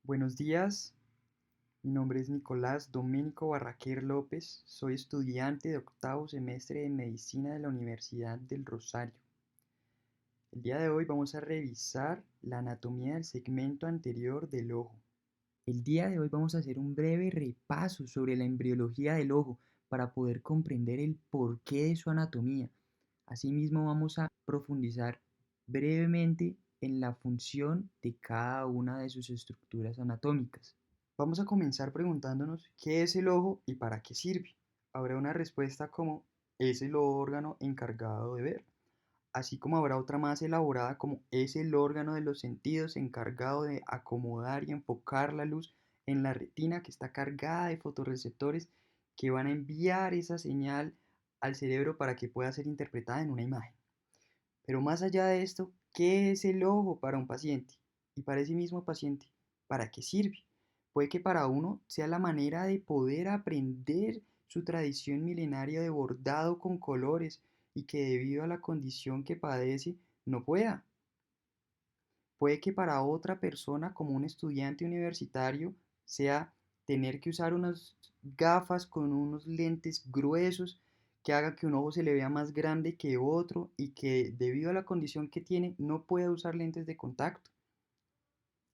Buenos días, mi nombre es Nicolás Doménico Barraquer López, soy estudiante de octavo semestre de Medicina de la Universidad del Rosario. El día de hoy vamos a revisar la anatomía del segmento anterior del ojo. El día de hoy vamos a hacer un breve repaso sobre la embriología del ojo para poder comprender el porqué de su anatomía. Asimismo vamos a profundizar brevemente en la función de cada una de sus estructuras anatómicas. Vamos a comenzar preguntándonos qué es el ojo y para qué sirve. Habrá una respuesta como es el órgano encargado de ver, así como habrá otra más elaborada como es el órgano de los sentidos encargado de acomodar y enfocar la luz en la retina que está cargada de fotorreceptores que van a enviar esa señal al cerebro para que pueda ser interpretada en una imagen. Pero más allá de esto, ¿qué es el ojo para un paciente? Y para ese mismo paciente, ¿para qué sirve? Puede que para uno sea la manera de poder aprender su tradición milenaria de bordado con colores y que debido a la condición que padece no pueda. Puede que para otra persona, como un estudiante universitario, sea tener que usar unas gafas con unos lentes gruesos que haga que un ojo se le vea más grande que otro y que debido a la condición que tiene no pueda usar lentes de contacto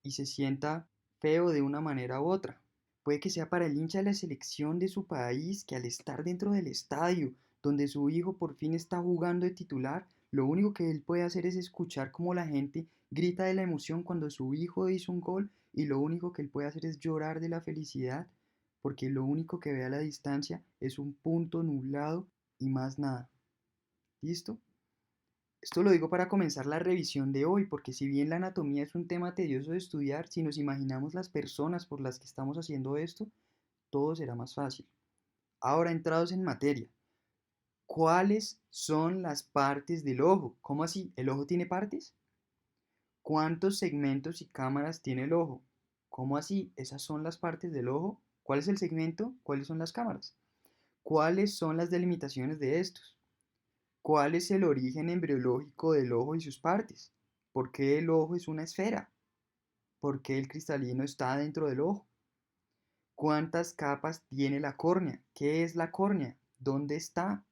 y se sienta feo de una manera u otra. Puede que sea para el hincha de la selección de su país que al estar dentro del estadio donde su hijo por fin está jugando de titular, lo único que él puede hacer es escuchar cómo la gente grita de la emoción cuando su hijo hizo un gol y lo único que él puede hacer es llorar de la felicidad porque lo único que ve a la distancia es un punto nublado y más nada. ¿Listo? Esto lo digo para comenzar la revisión de hoy, porque si bien la anatomía es un tema tedioso de estudiar, si nos imaginamos las personas por las que estamos haciendo esto, todo será más fácil. Ahora entrados en materia, ¿cuáles son las partes del ojo? ¿Cómo así? ¿El ojo tiene partes? ¿Cuántos segmentos y cámaras tiene el ojo? ¿Cómo así? ¿Esas son las partes del ojo? ¿Cuál es el segmento? ¿Cuáles son las cámaras? ¿Cuáles son las delimitaciones de estos? ¿Cuál es el origen embriológico del ojo y sus partes? ¿Por qué el ojo es una esfera? ¿Por qué el cristalino está dentro del ojo? ¿Cuántas capas tiene la córnea? ¿Qué es la córnea? ¿Dónde está?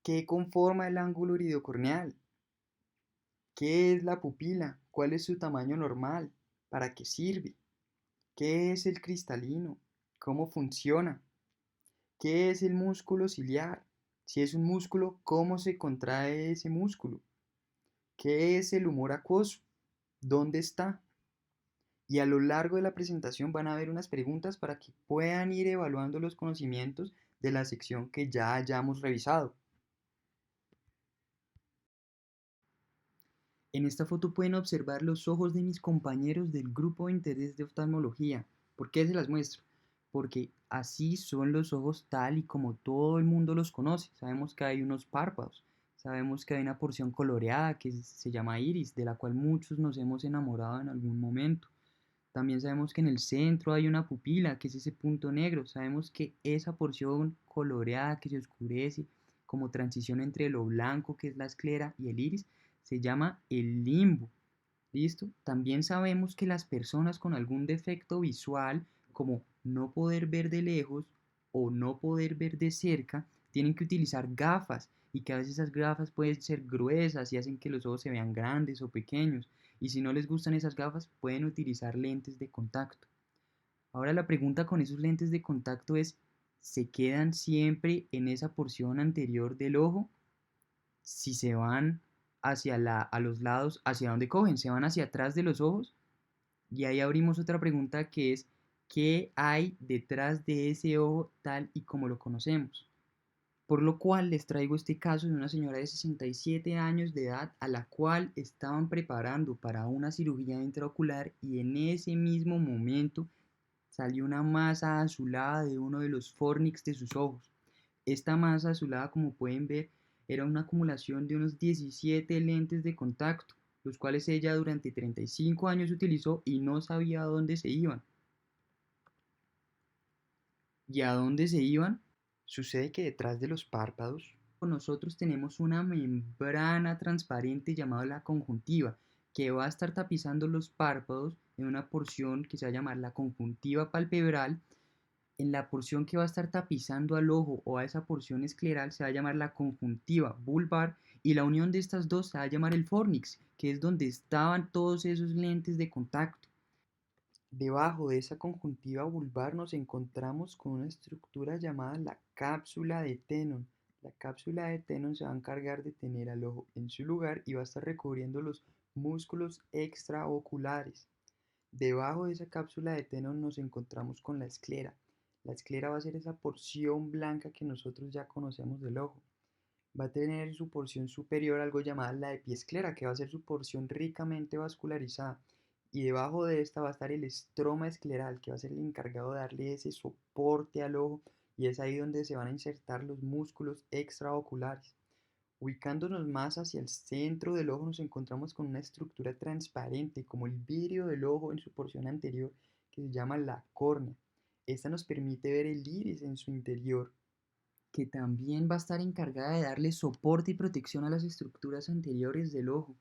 ¿Qué conforma el ángulo iridocorneal? ¿Qué es la pupila? ¿Cuál es su tamaño normal? ¿Para qué sirve? ¿Qué es el cristalino? ¿Cómo funciona? ¿Qué es el músculo ciliar? Si es un músculo, ¿cómo se contrae ese músculo? ¿Qué es el humor acuoso? ¿Dónde está? Y a lo largo de la presentación van a haber unas preguntas para que puedan ir evaluando los conocimientos de la sección que ya hayamos revisado. En esta foto pueden observar los ojos de mis compañeros del grupo de interés de oftalmología. ¿Por qué se las muestro? Porque así son los ojos tal y como todo el mundo los conoce. Sabemos que hay unos párpados, sabemos que hay una porción coloreada que se llama iris, de la cual muchos nos hemos enamorado en algún momento. También sabemos que en el centro hay una pupila, que es ese punto negro. Sabemos que esa porción coloreada que se oscurece como transición entre lo blanco, que es la esclera, y el iris, se llama el limbo. ¿Listo? También sabemos que las personas con algún defecto visual, como no poder ver de lejos o no poder ver de cerca, tienen que utilizar gafas y que a veces esas gafas pueden ser gruesas y hacen que los ojos se vean grandes o pequeños. Y si no les gustan esas gafas, pueden utilizar lentes de contacto. Ahora la pregunta con esos lentes de contacto es, ¿se quedan siempre en esa porción anterior del ojo? Si se van a los lados, ¿hacia dónde cogen? ¿Se van hacia atrás de los ojos? Y ahí abrimos otra pregunta que es, ¿qué hay detrás de ese ojo tal y como lo conocemos? Por lo cual les traigo este caso de una señora de 67 años de edad a la cual estaban preparando para una cirugía intraocular y en ese mismo momento salió una masa azulada de uno de los fornix de sus ojos. Esta masa azulada, como pueden ver, era una acumulación de unos 17 lentes de contacto, los cuales ella durante 35 años utilizó y no sabía a dónde se iban. ¿Y a dónde se iban? Sucede que detrás de los párpados nosotros tenemos una membrana transparente llamada la conjuntiva que va a estar tapizando los párpados en una porción que se va a llamar la conjuntiva palpebral. En la porción que va a estar tapizando al ojo o a esa porción escleral se va a llamar la conjuntiva bulbar, y la unión de estas dos se va a llamar el fornix, que es donde estaban todos esos lentes de contacto. Debajo de esa conjuntiva vulvar nos encontramos con una estructura llamada la cápsula de Tenon. La cápsula de Tenon se va a encargar de tener al ojo en su lugar y va a estar recubriendo los músculos extraoculares. Debajo de esa cápsula de Tenon nos encontramos con la esclera. La esclera va a ser esa porción blanca que nosotros ya conocemos del ojo. Va a tener su porción superior algo llamada la epiesclera, que va a ser su porción ricamente vascularizada. Y debajo de esta va a estar el estroma escleral, que va a ser el encargado de darle ese soporte al ojo, y es ahí donde se van a insertar los músculos extraoculares. Ubicándonos más hacia el centro del ojo nos encontramos con una estructura transparente, como el vidrio del ojo en su porción anterior, que se llama la córnea. Esta nos permite ver el iris en su interior, que también va a estar encargada de darle soporte y protección a las estructuras anteriores del ojo,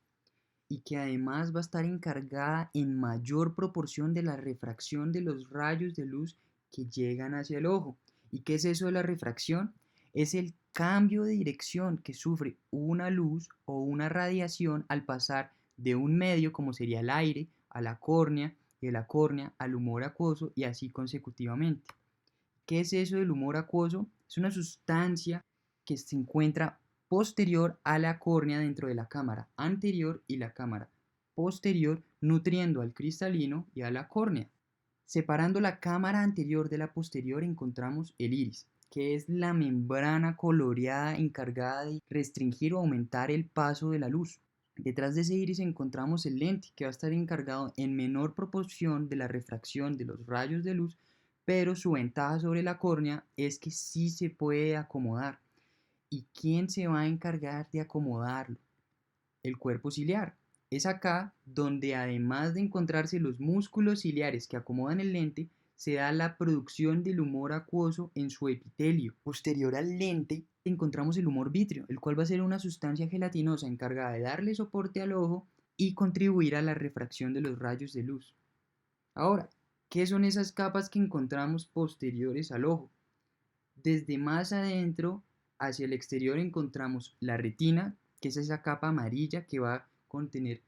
y que además va a estar encargada en mayor proporción de la refracción de los rayos de luz que llegan hacia el ojo. ¿Y qué es eso de la refracción? Es el cambio de dirección que sufre una luz o una radiación al pasar de un medio, como sería el aire, a la córnea, y de la córnea al humor acuoso, y así consecutivamente. ¿Qué es eso del humor acuoso? Es una sustancia que se encuentra posterior a la córnea dentro de la cámara anterior y la cámara posterior, nutriendo al cristalino y a la córnea. Separando la cámara anterior de la posterior encontramos el iris, que es la membrana coloreada encargada de restringir o aumentar el paso de la luz. Detrás de ese iris encontramos el lente, que va a estar encargado en menor proporción de la refracción de los rayos de luz, pero su ventaja sobre la córnea es que sí se puede acomodar. ¿Y quién se va a encargar de acomodarlo? El cuerpo ciliar. Es acá donde, además de encontrarse los músculos ciliares que acomodan el lente, se da la producción del humor acuoso en su epitelio. Posterior al lente encontramos el humor vítreo, el cual va a ser una sustancia gelatinosa encargada de darle soporte al ojo y contribuir a la refracción de los rayos de luz. Ahora, ¿qué son esas capas que encontramos posteriores al ojo? Desde más adentro hacia el exterior encontramos la retina, que es esa capa amarilla que va a contener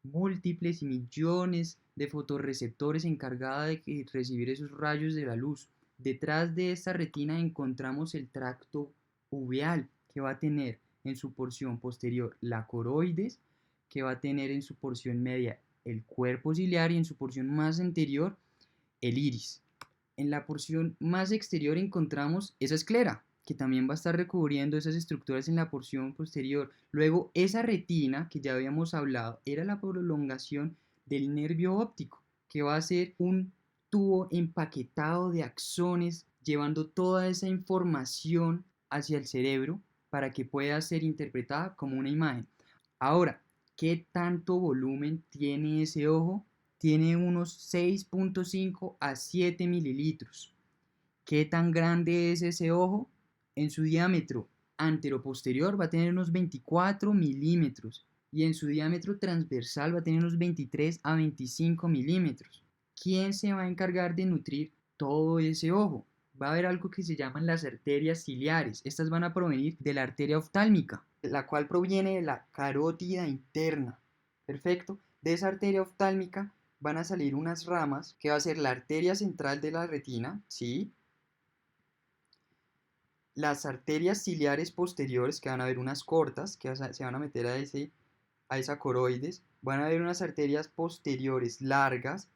múltiples y millones de fotorreceptores encargada de recibir esos rayos de la luz. Detrás de esta retina encontramos el tracto uveal, que va a tener en su porción posterior la coroides, que va a tener en su porción media el cuerpo ciliar y en su porción más anterior el iris. En la porción más exterior encontramos esa esclera, que también va a estar recubriendo esas estructuras en la porción posterior. Luego, esa retina, que ya habíamos hablado, era la prolongación del nervio óptico, que va a ser un tubo empaquetado de axones, llevando toda esa información hacia el cerebro para que pueda ser interpretada como una imagen. Ahora, ¿qué tanto volumen tiene ese ojo? Tiene unos 6.5 a 7 mililitros. ¿Qué tan grande es ese ojo? En su diámetro anteroposterior va a tener unos 24 milímetros y en su diámetro transversal va a tener unos 23 a 25 milímetros. ¿Quién se va a encargar de nutrir todo ese ojo? Va a haber algo que se llaman las arterias ciliares. Estas van a provenir de la arteria oftálmica, la cual proviene de la carótida interna. Perfecto. De esa arteria oftálmica van a salir unas ramas que va a ser la arteria central de la retina, ¿sí? Las arterias ciliares posteriores, que van a haber unas cortas que se van a meter a esa coroides, van a haber unas arterias posteriores largas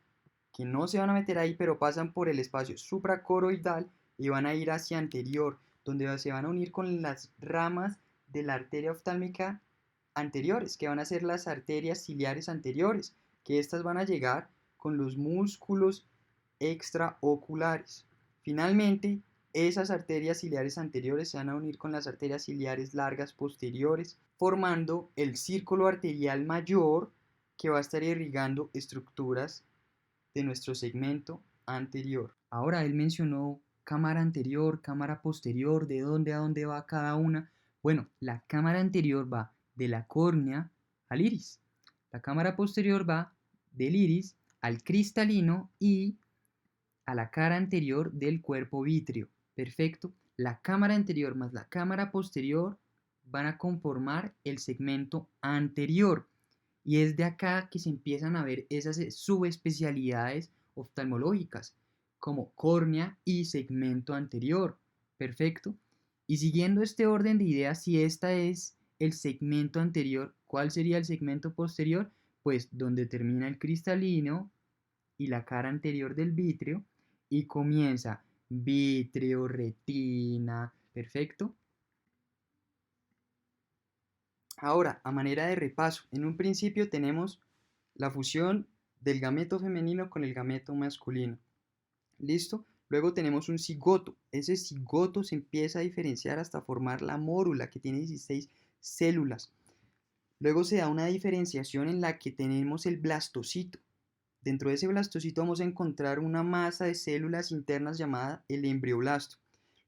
que no se van a meter ahí, pero pasan por el espacio supracoroidal y van a ir hacia anterior, donde se van a unir con las ramas de la arteria oftálmica anteriores, que van a ser las arterias ciliares anteriores, que estas van a llegar con los músculos extraoculares. Finalmente, esas arterias ciliares anteriores se van a unir con las arterias ciliares largas posteriores, formando el círculo arterial mayor que va a estar irrigando estructuras de nuestro segmento anterior. Ahora él mencionó cámara anterior, cámara posterior, de dónde a dónde va cada una. Bueno, la cámara anterior va de la córnea al iris. La cámara posterior va del iris al cristalino y a la cara anterior del cuerpo vítreo. Perfecto. La cámara anterior más la cámara posterior van a conformar el segmento anterior. Y es de acá que se empiezan a ver esas subespecialidades oftalmológicas, como córnea y segmento anterior. Perfecto. Y siguiendo este orden de ideas, si esta es el segmento anterior, ¿cuál sería el segmento posterior? Pues donde termina el cristalino y la cara anterior del vítreo y comienza vítreo, retina, perfecto. Ahora, a manera de repaso, en un principio tenemos la fusión del gameto femenino con el gameto masculino. ¿Listo? Luego tenemos un cigoto. Ese cigoto se empieza a diferenciar hasta formar la mórula, que tiene 16 células. Luego se da una diferenciación en la que tenemos el blastocito. Dentro de ese blastocito vamos a encontrar una masa de células internas llamada el embrioblasto.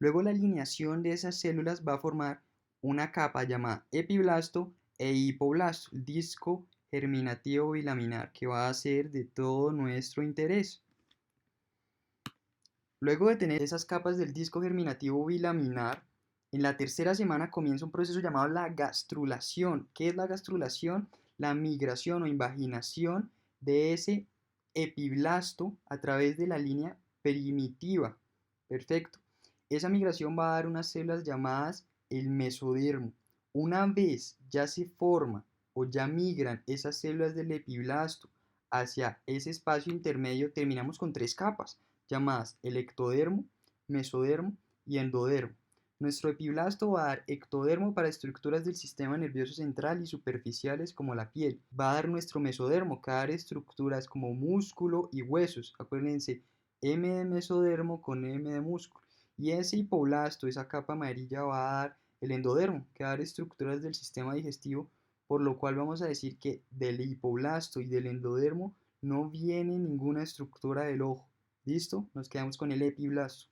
Luego la alineación de esas células va a formar una capa llamada epiblasto e hipoblasto, el disco germinativo bilaminar, que va a ser de todo nuestro interés. Luego de tener esas capas del disco germinativo bilaminar, en la tercera semana comienza un proceso llamado la gastrulación. ¿Qué es la gastrulación? La migración o invaginación de ese epiblasto a través de la línea primitiva. Perfecto. Esa migración va a dar unas células llamadas el mesodermo. Una vez ya se forma o ya migran esas células del epiblasto hacia ese espacio intermedio, terminamos con tres capas llamadas el ectodermo, mesodermo y endodermo. Nuestro epiblasto va a dar ectodermo para estructuras del sistema nervioso central y superficiales como la piel. Va a dar nuestro mesodermo, que va a dar estructuras como músculo y huesos. Acuérdense, M de mesodermo con M de músculo. Y ese hipoblasto, esa capa amarilla, va a dar el endodermo, que va a dar estructuras del sistema digestivo, por lo cual vamos a decir que del hipoblasto y del endodermo no viene ninguna estructura del ojo. ¿Listo? Nos quedamos con el epiblasto.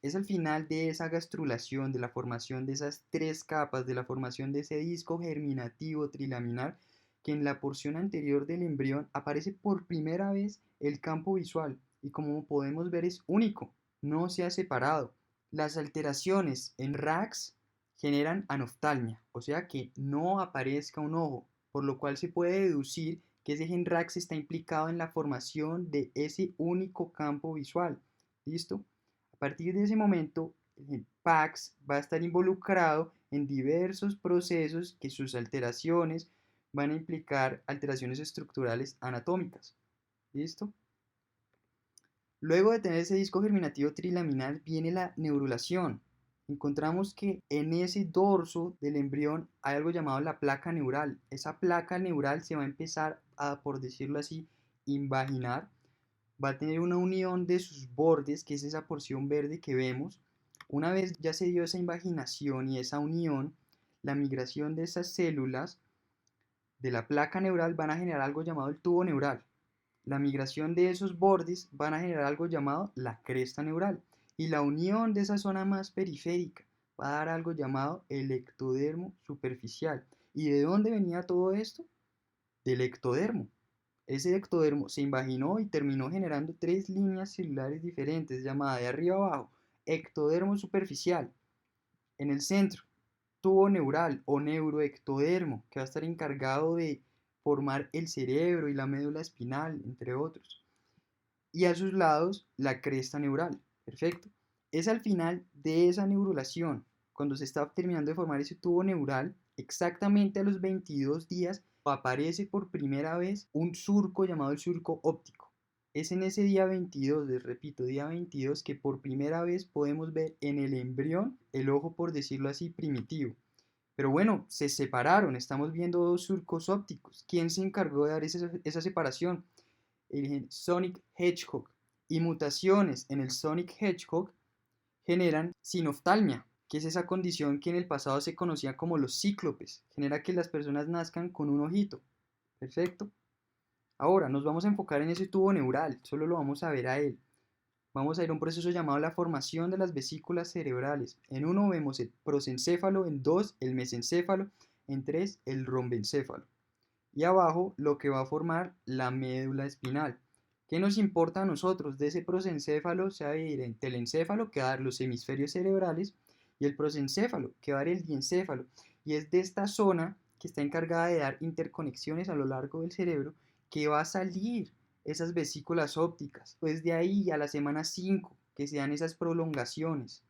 Es al final de esa gastrulación, de la formación de esas tres capas, de la formación de ese disco germinativo trilaminar, que en la porción anterior del embrión aparece por primera vez el campo visual y como podemos ver es único, no se ha separado. Las alteraciones en RAX generan anoftalmia, o sea que no aparezca un ojo, por lo cual se puede deducir que ese gen RAX está implicado en la formación de ese único campo visual. ¿Listo? A partir de ese momento, el PAX va a estar involucrado en diversos procesos que sus alteraciones van a implicar alteraciones estructurales anatómicas. ¿Listo? Luego de tener ese disco germinativo trilaminar viene la neurulación. Encontramos que en ese dorso del embrión hay algo llamado la placa neural. Esa placa neural se va a empezar a, por decirlo así, invaginar. Va a tener una unión de sus bordes, que es esa porción verde que vemos. Una vez ya se dio esa invaginación y esa unión, la migración de esas células de la placa neural van a generar algo llamado el tubo neural. La migración de esos bordes van a generar algo llamado la cresta neural. Y la unión de esa zona más periférica va a dar algo llamado el ectodermo superficial. ¿Y de dónde venía todo esto? Del ectodermo. Ese ectodermo se invaginó y terminó generando tres líneas celulares diferentes, llamadas de arriba abajo, ectodermo superficial. En el centro, tubo neural o neuroectodermo, que va a estar encargado de formar el cerebro y la médula espinal, entre otros. Y a sus lados, la cresta neural. Perfecto. Es al final de esa neurulación, cuando se está terminando de formar ese tubo neural, exactamente a los 22 días, aparece por primera vez un surco llamado el surco óptico. Es en ese día 22, les repito, día 22, que por primera vez podemos ver en el embrión el ojo, por decirlo así, primitivo. Pero bueno, se separaron, estamos viendo dos surcos ópticos. ¿Quién se encargó de dar esa separación? El gen Sonic Hedgehog. Y mutaciones en el Sonic Hedgehog generan sinoftalmia, que es esa condición que en el pasado se conocía como los cíclopes. Genera que las personas nazcan con un ojito. Perfecto. Ahora nos vamos a enfocar en ese tubo neural, solo lo vamos a ver a él. Vamos a ir a un proceso llamado la formación de las vesículas cerebrales. En uno vemos el prosencéfalo, en dos el mesencéfalo, en tres el rombencéfalo. Y abajo lo que va a formar la médula espinal. ¿Qué nos importa a nosotros de ese prosencéfalo? Se va a dividir en telencéfalo, que va a dar los hemisferios cerebrales, y el prosencéfalo, que va a dar el diencéfalo. Y es de esta zona que está encargada de dar interconexiones a lo largo del cerebro que va a salir esas vesículas ópticas. Pues de ahí a la semana 5 que se dan esas prolongaciones.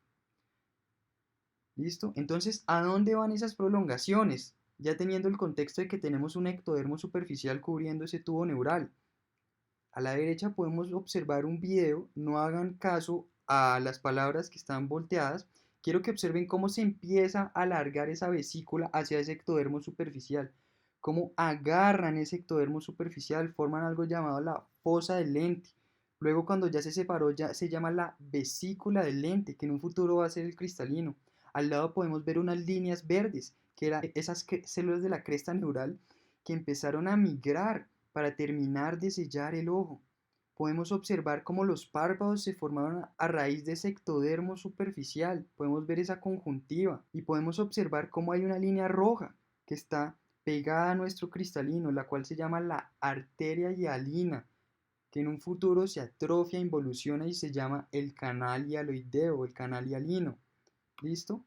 ¿Listo? Entonces, ¿a dónde van esas prolongaciones? Ya teniendo el contexto de que tenemos un ectodermo superficial cubriendo ese tubo neural. A la derecha podemos observar un video, no hagan caso a las palabras que están volteadas. Quiero que observen cómo se empieza a alargar esa vesícula hacia ese ectodermo superficial. Cómo agarran ese ectodermo superficial, forman algo llamado la fosa del lente. Luego cuando ya se separó, ya se llama la vesícula del lente, que en un futuro va a ser el cristalino. Al lado podemos ver unas líneas verdes, que eran esas células de la cresta neural que empezaron a migrar para terminar de sellar el ojo. Podemos observar cómo los párpados se formaron a raíz de ese ectodermo superficial. Podemos ver esa conjuntiva y podemos observar cómo hay una línea roja que está pegada a nuestro cristalino, la cual se llama la arteria hialina, que en un futuro se atrofia, involuciona y se llama el canal hialoideo, el canal hialino. ¿Listo?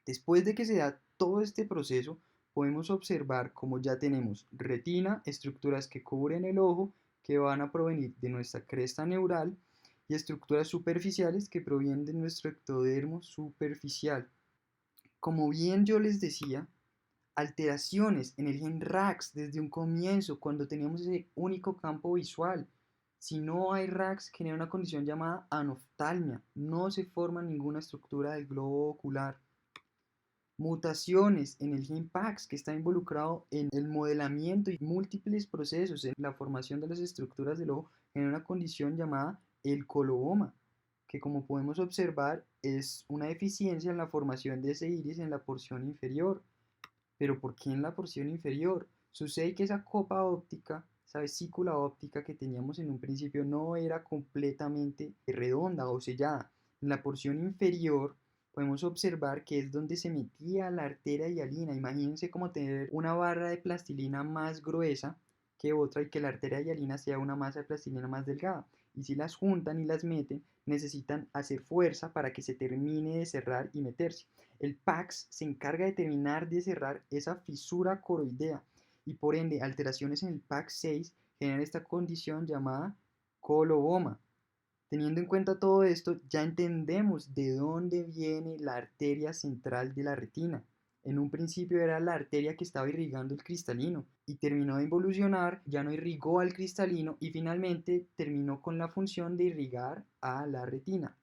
Después de que se da todo este proceso, podemos observar cómo ya tenemos retina, estructuras que cubren el ojo, que van a provenir de nuestra cresta neural, y estructuras superficiales que provienen de nuestro ectodermo superficial. Como bien yo les decía, alteraciones en el gen RAX desde un comienzo, cuando teníamos ese único campo visual. Si no hay RAX, genera una condición llamada anoftalmia. No se forma ninguna estructura del globo ocular. Mutaciones en el gen PAX, que está involucrado en el modelamiento y múltiples procesos en la formación de las estructuras del ojo, en una condición llamada el coloboma, que como podemos observar es una deficiencia en la formación de ese iris en la porción inferior. ¿Pero por qué en la porción inferior? Sucede que esa copa óptica, esa vesícula óptica que teníamos en un principio no era completamente redonda o sellada. En la porción inferior podemos observar que es donde se metía la arteria hialina. Imagínense como tener una barra de plastilina más gruesa que otra y que la arteria hialina sea una masa de plastilina más delgada. Y si las juntan y las meten, necesitan hacer fuerza para que se termine de cerrar y meterse. El PAX se encarga de terminar de cerrar esa fisura coroidea y por ende alteraciones en el PAX6 generan esta condición llamada coloboma. Teniendo en cuenta todo esto, ya entendemos de dónde viene la arteria central de la retina. En un principio era la arteria que estaba irrigando el cristalino y terminó de involucionar, ya no irrigó al cristalino y finalmente terminó con la función de irrigar a la retina.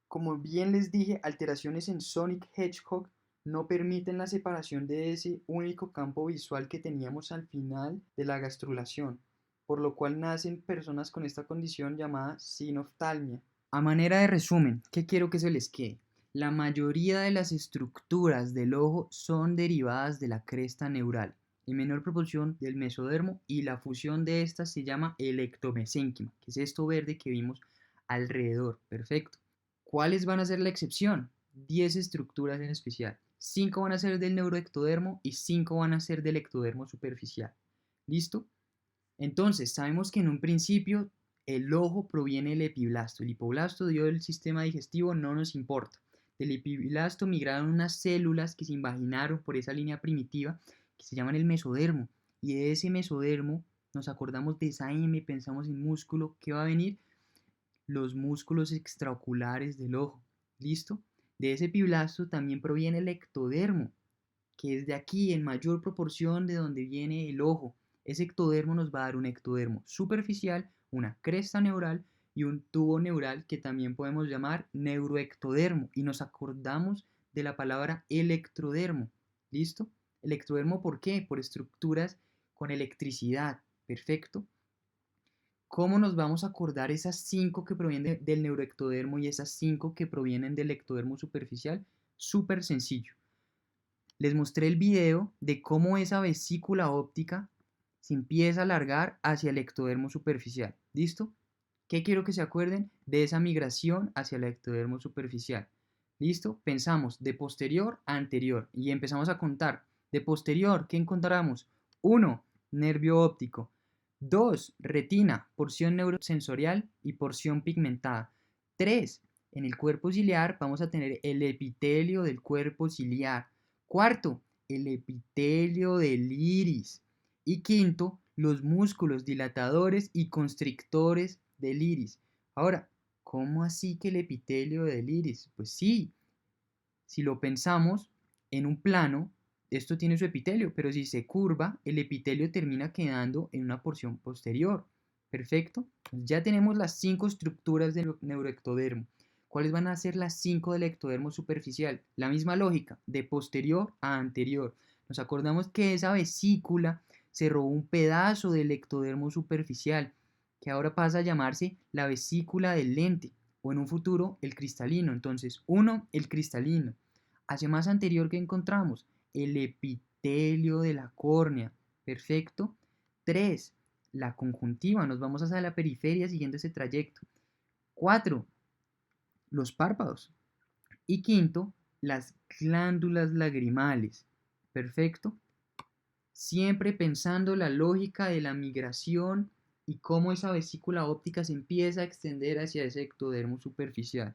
Como bien les dije, alteraciones en Sonic Hedgehog no permiten la separación de ese único campo visual que teníamos al final de la gastrulación, por lo cual nacen personas con esta condición llamada sinoftalmia. A manera de resumen, ¿qué quiero que se les quede? La mayoría de las estructuras del ojo son derivadas de la cresta neural, en menor proporción del mesodermo, y la fusión de estas se llama electromesénquima, que es esto verde que vimos alrededor. Perfecto. ¿Cuáles van a ser la excepción? 10 estructuras en especial. 5 van a ser del neuroectodermo y 5 van a ser del ectodermo superficial. ¿Listo? Entonces, sabemos que en un principio el ojo proviene del epiblasto. El hipoblasto dio el sistema digestivo, no nos importa. Del epiblasto migraron unas células que se invaginaron por esa línea primitiva que se llaman el mesodermo. Y de ese mesodermo nos acordamos de esa M, pensamos en músculo, ¿qué va a venir? Los músculos extraoculares del ojo. ¿Listo? De ese epiblasto también proviene el ectodermo, que es de aquí en mayor proporción de donde viene el ojo. Ese ectodermo nos va a dar un ectodermo superficial, una cresta neural y un tubo neural que también podemos llamar neuroectodermo. Y nos acordamos de la palabra electrodermo. ¿Listo? Electrodermo, ¿por qué? Por estructuras con electricidad. Perfecto. ¿Cómo nos vamos a acordar esas 5 que provienen del neuroectodermo y esas 5 que provienen del ectodermo superficial? Súper sencillo. Les mostré el video de cómo esa vesícula óptica se empieza a alargar hacia el ectodermo superficial. ¿Listo? ¿Qué quiero que se acuerden? De esa migración hacia el ectodermo superficial. ¿Listo? Pensamos de posterior a anterior y empezamos a contar. De posterior, ¿qué encontramos? 1. Nervio óptico. 2. Retina, porción neurosensorial y porción pigmentada. 3. En el cuerpo ciliar vamos a tener el epitelio del cuerpo ciliar. Cuarto, el epitelio del iris. Y quinto, los músculos dilatadores y constrictores del iris. Ahora, ¿cómo así que el epitelio del iris? Pues sí, si lo pensamos en un plano, esto tiene su epitelio, pero si se curva, el epitelio termina quedando en una porción posterior. Perfecto. Ya tenemos las 5 estructuras del neuroectodermo. ¿Cuáles van a ser las 5 del ectodermo superficial? La misma lógica, de posterior a anterior. Nos acordamos que esa vesícula se robó un pedazo del ectodermo superficial, que ahora pasa a llamarse la vesícula del lente, o en un futuro el cristalino. Entonces, 1, el cristalino. Hacia más anterior que encontramos, el epitelio de la córnea. Perfecto. 3, la conjuntiva. Nos vamos hacia la periferia siguiendo ese trayecto. 4, los párpados. Y quinto, las glándulas lagrimales. Perfecto. Siempre pensando la lógica de la migración y cómo esa vesícula óptica se empieza a extender hacia ese ectodermo superficial.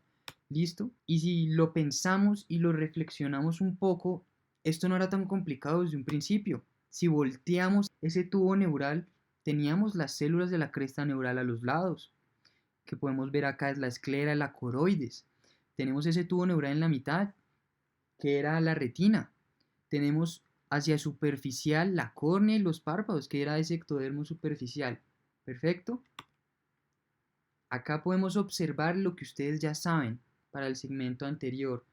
¿Listo? Y si lo pensamos y lo reflexionamos un poco, esto no era tan complicado desde un principio. Si volteamos ese tubo neural, teníamos las células de la cresta neural a los lados, que podemos ver acá es la esclera, la coroides. Tenemos ese tubo neural en la mitad, que era la retina. Tenemos hacia superficial la córnea y los párpados, que era ese ectodermo superficial. Perfecto. Acá podemos observar lo que ustedes ya saben para el segmento anterior.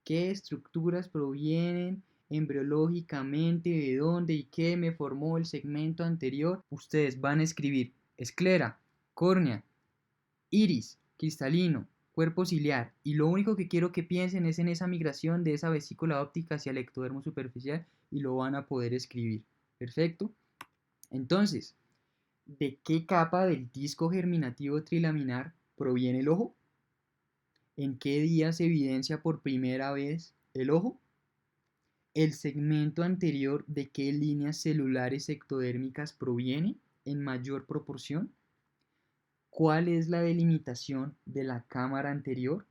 ¿Qué estructuras provienen embriológicamente, de dónde y qué me formó el segmento anterior? Ustedes van a escribir esclera, córnea, iris, cristalino, cuerpo ciliar. Y lo único que quiero que piensen es en esa migración de esa vesícula óptica hacia el ectodermo superficial y lo van a poder escribir. Perfecto. Entonces, ¿de qué capa del disco germinativo trilaminar proviene el ojo? ¿En qué día se evidencia por primera vez el ojo? ¿El segmento anterior de qué líneas celulares ectodérmicas proviene en mayor proporción? ¿Cuál es la delimitación de la cámara anterior?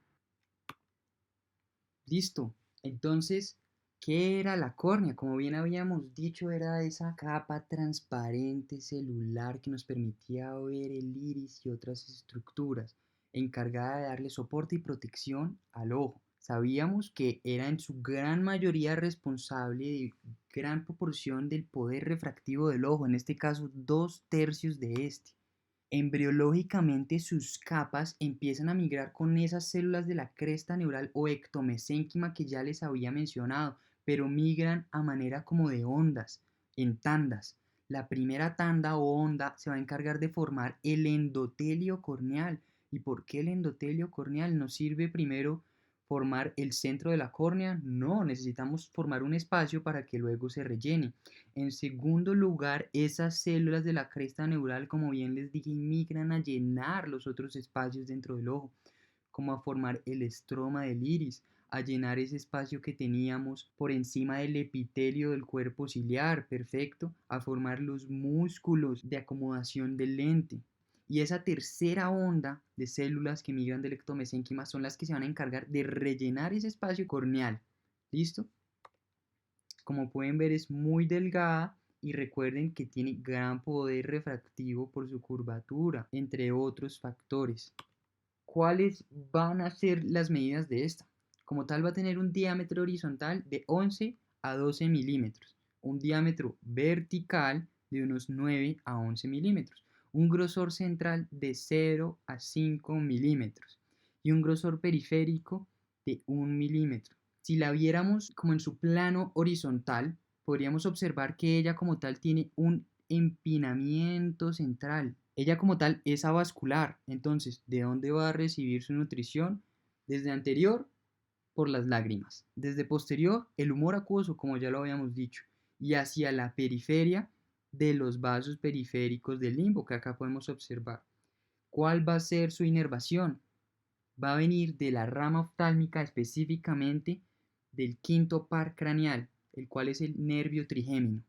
Listo. Entonces, ¿qué era la córnea? Como bien habíamos dicho, era esa capa transparente celular que nos permitía ver el iris y otras estructuras, encargada de darle soporte y protección al ojo. Sabíamos que era en su gran mayoría responsable de gran proporción del poder refractivo del ojo, en este caso 2/3 de este. Embriológicamente sus capas empiezan a migrar con esas células de la cresta neural o ectomesénquima que ya les había mencionado, pero migran a manera como de ondas, en tandas. La primera tanda o onda se va a encargar de formar el endotelio corneal. ¿Y por qué el endotelio corneal? ¿Nos sirve primero formar el centro de la córnea? No, necesitamos formar un espacio para que luego se rellene. En segundo lugar, esas células de la cresta neural, como bien les dije, migran a llenar los otros espacios dentro del ojo, como a formar el estroma del iris, a llenar ese espacio que teníamos por encima del epitelio del cuerpo ciliar, perfecto, a formar los músculos de acomodación del lente. Y esa tercera onda de células que migran del ectomesénquima son las que se van a encargar de rellenar ese espacio corneal. ¿Listo? Como pueden ver es muy delgada y recuerden que tiene gran poder refractivo por su curvatura, entre otros factores. ¿Cuáles van a ser las medidas de esta? Como tal va a tener un diámetro horizontal de 11 a 12 milímetros, un diámetro vertical de unos 9 a 11 milímetros, un grosor central de 0 a 5 milímetros y un grosor periférico de 1 milímetro. Si la viéramos como en su plano horizontal, podríamos observar que ella como tal tiene un empinamiento central. Ella como tal es avascular, entonces, ¿de dónde va a recibir su nutrición? Desde anterior, por las lágrimas. Desde posterior, el humor acuoso, como ya lo habíamos dicho. Y hacia la periferia de los vasos periféricos del limbo, que acá podemos observar. ¿Cuál va a ser su inervación? Va a venir de la rama oftálmica, específicamente del quinto par craneal, el cual es el nervio trigémino.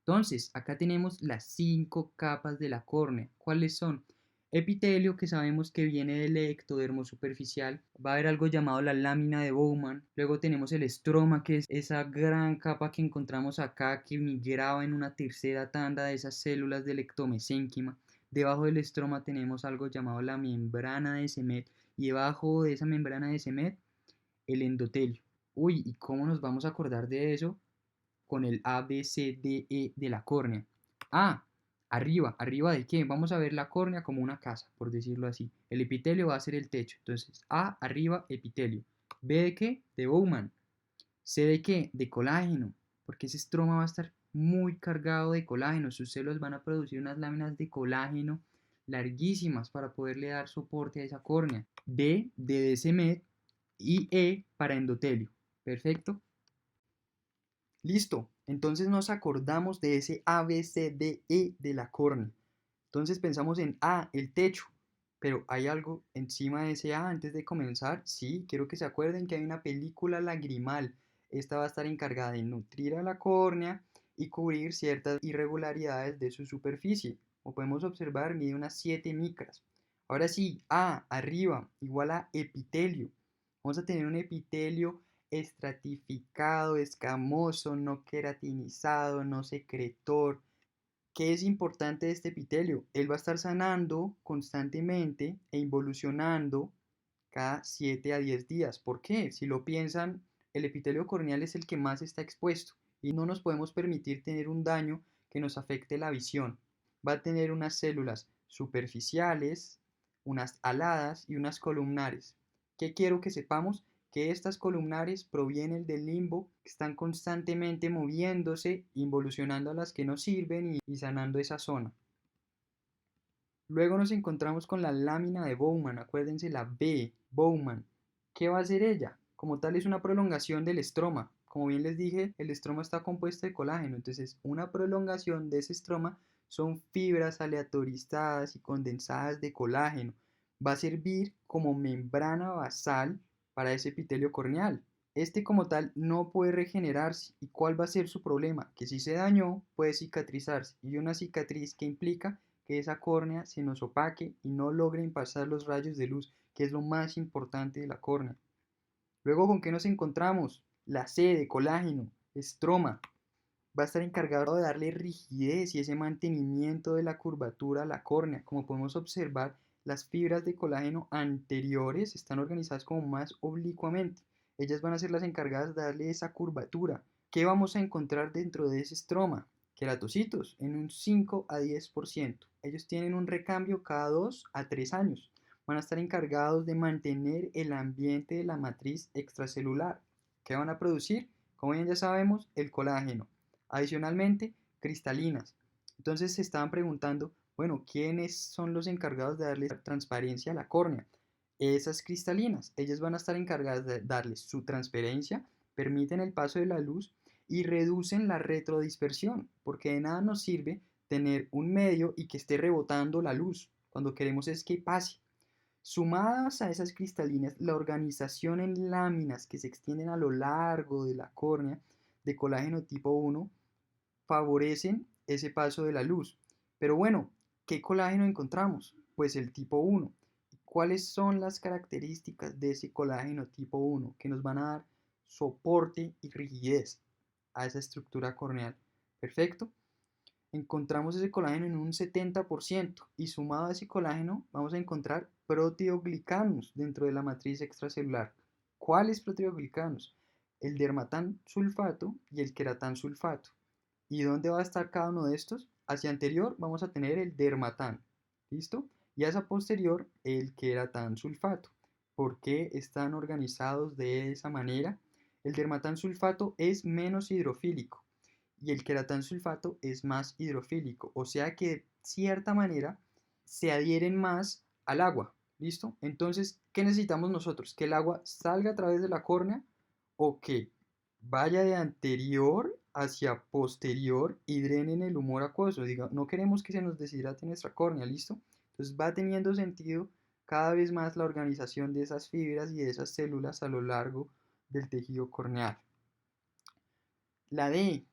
Entonces, acá tenemos las 5 capas de la córnea. ¿Cuáles son? Epitelio, que sabemos que viene del ectodermo superficial. Va a haber algo llamado la lámina de Bowman. Luego tenemos el estroma, que es esa gran capa que encontramos acá, que migraba en una tercera tanda de esas células del ectomesénquima. Debajo del estroma tenemos algo llamado la membrana de Semet. Y debajo de esa membrana de Semet, el endotelio. Uy, ¿y cómo nos vamos a acordar de eso? Con el A, B, C, D, E de la córnea. Ah, ¿arriba de qué? Vamos a ver la córnea como una casa, por decirlo así. El epitelio va a ser el techo. Entonces, A, arriba, epitelio. ¿B de qué? De Bowman. ¿C de qué? De colágeno, porque ese estroma va a estar muy cargado de colágeno. Sus células van a producir unas láminas de colágeno larguísimas para poderle dar soporte a esa córnea. D de Descemet y E para endotelio. Perfecto. Listo, entonces nos acordamos de ese A, B, C, D, E de la córnea. Entonces pensamos en A, el techo, pero ¿hay algo encima de ese A antes de comenzar? Sí, quiero que se acuerden que hay una película lagrimal. Esta va a estar encargada de nutrir a la córnea y cubrir ciertas irregularidades de su superficie. Como podemos observar, mide unas 7 micras. Ahora sí, A, arriba, igual a epitelio. Vamos a tener un epitelio estratificado, escamoso, no queratinizado, no secretor. ¿Qué es importante de este epitelio? Él va a estar sanando constantemente e involucionando cada 7 a 10 días. ¿Por qué? Si lo piensan, el epitelio corneal es el que más está expuesto y no nos podemos permitir tener un daño que nos afecte la visión. Va a tener unas células superficiales, unas aladas y unas columnares. ¿Qué quiero que sepamos? Que estas columnares provienen del limbo, que están constantemente moviéndose, involucionando a las que no sirven y sanando esa zona. Luego nos encontramos con la lámina de Bowman, acuérdense la B, Bowman. ¿Qué va a hacer ella? Como tal es una prolongación del estroma. Como bien les dije, el estroma está compuesto de colágeno, entonces una prolongación de ese estroma son fibras aleatorizadas y condensadas de colágeno. Va a servir como membrana basal para ese epitelio corneal. Este como tal no puede regenerarse. ¿Y cuál va a ser su problema? Que si se dañó puede cicatrizarse y una cicatriz que implica que esa córnea se nos opaque y no logren pasar los rayos de luz, que es lo más importante de la córnea. Luego, ¿con qué nos encontramos? La C de colágeno, estroma. Va a estar encargado de darle rigidez y ese mantenimiento de la curvatura a la córnea. Como podemos observar, las fibras de colágeno anteriores están organizadas como más oblicuamente. Ellas van a ser las encargadas de darle esa curvatura. ¿Qué vamos a encontrar dentro de ese estroma? Queratocitos en un 5 a 10%. Ellos tienen un recambio cada 2 a 3 años. Van a estar encargados de mantener el ambiente de la matriz extracelular. ¿Qué van a producir? Como bien ya sabemos, el colágeno. Adicionalmente, cristalinas. Entonces se estaban preguntando, bueno, ¿quiénes son los encargados de darle transparencia a la córnea? Esas cristalinas, ellas van a estar encargadas de darles su transparencia, permiten el paso de la luz y reducen la retrodispersión, porque de nada nos sirve tener un medio y que esté rebotando la luz. Cuando queremos es que pase. Sumadas a esas cristalinas, la organización en láminas que se extienden a lo largo de la córnea de colágeno tipo 1 favorecen ese paso de la luz. Pero bueno, ¿qué colágeno encontramos? Pues el tipo 1. ¿Cuáles son las características de ese colágeno tipo 1 que nos van a dar soporte y rigidez a esa estructura corneal? Perfecto. Encontramos ese colágeno en un 70% y sumado a ese colágeno vamos a encontrar proteoglicanos dentro de la matriz extracelular. ¿Cuáles proteoglicanos? El dermatán sulfato y el queratán sulfato. ¿Y dónde va a estar cada uno de estos? Hacia anterior vamos a tener el dermatán, ¿listo? Y hacia posterior el queratán sulfato. ¿Por qué están organizados de esa manera? El dermatán sulfato es menos hidrofílico y el queratán sulfato es más hidrofílico, o sea que de cierta manera se adhieren más al agua, ¿listo? Entonces, ¿qué necesitamos nosotros? Que el agua salga a través de la córnea o que vaya de anterior hacia posterior y drene en el humor acuoso. Diga, no queremos que se nos deshidrate nuestra córnea, ¿listo? Entonces va teniendo sentido cada vez más la organización de esas fibras y de esas células a lo largo del tejido corneal. La D,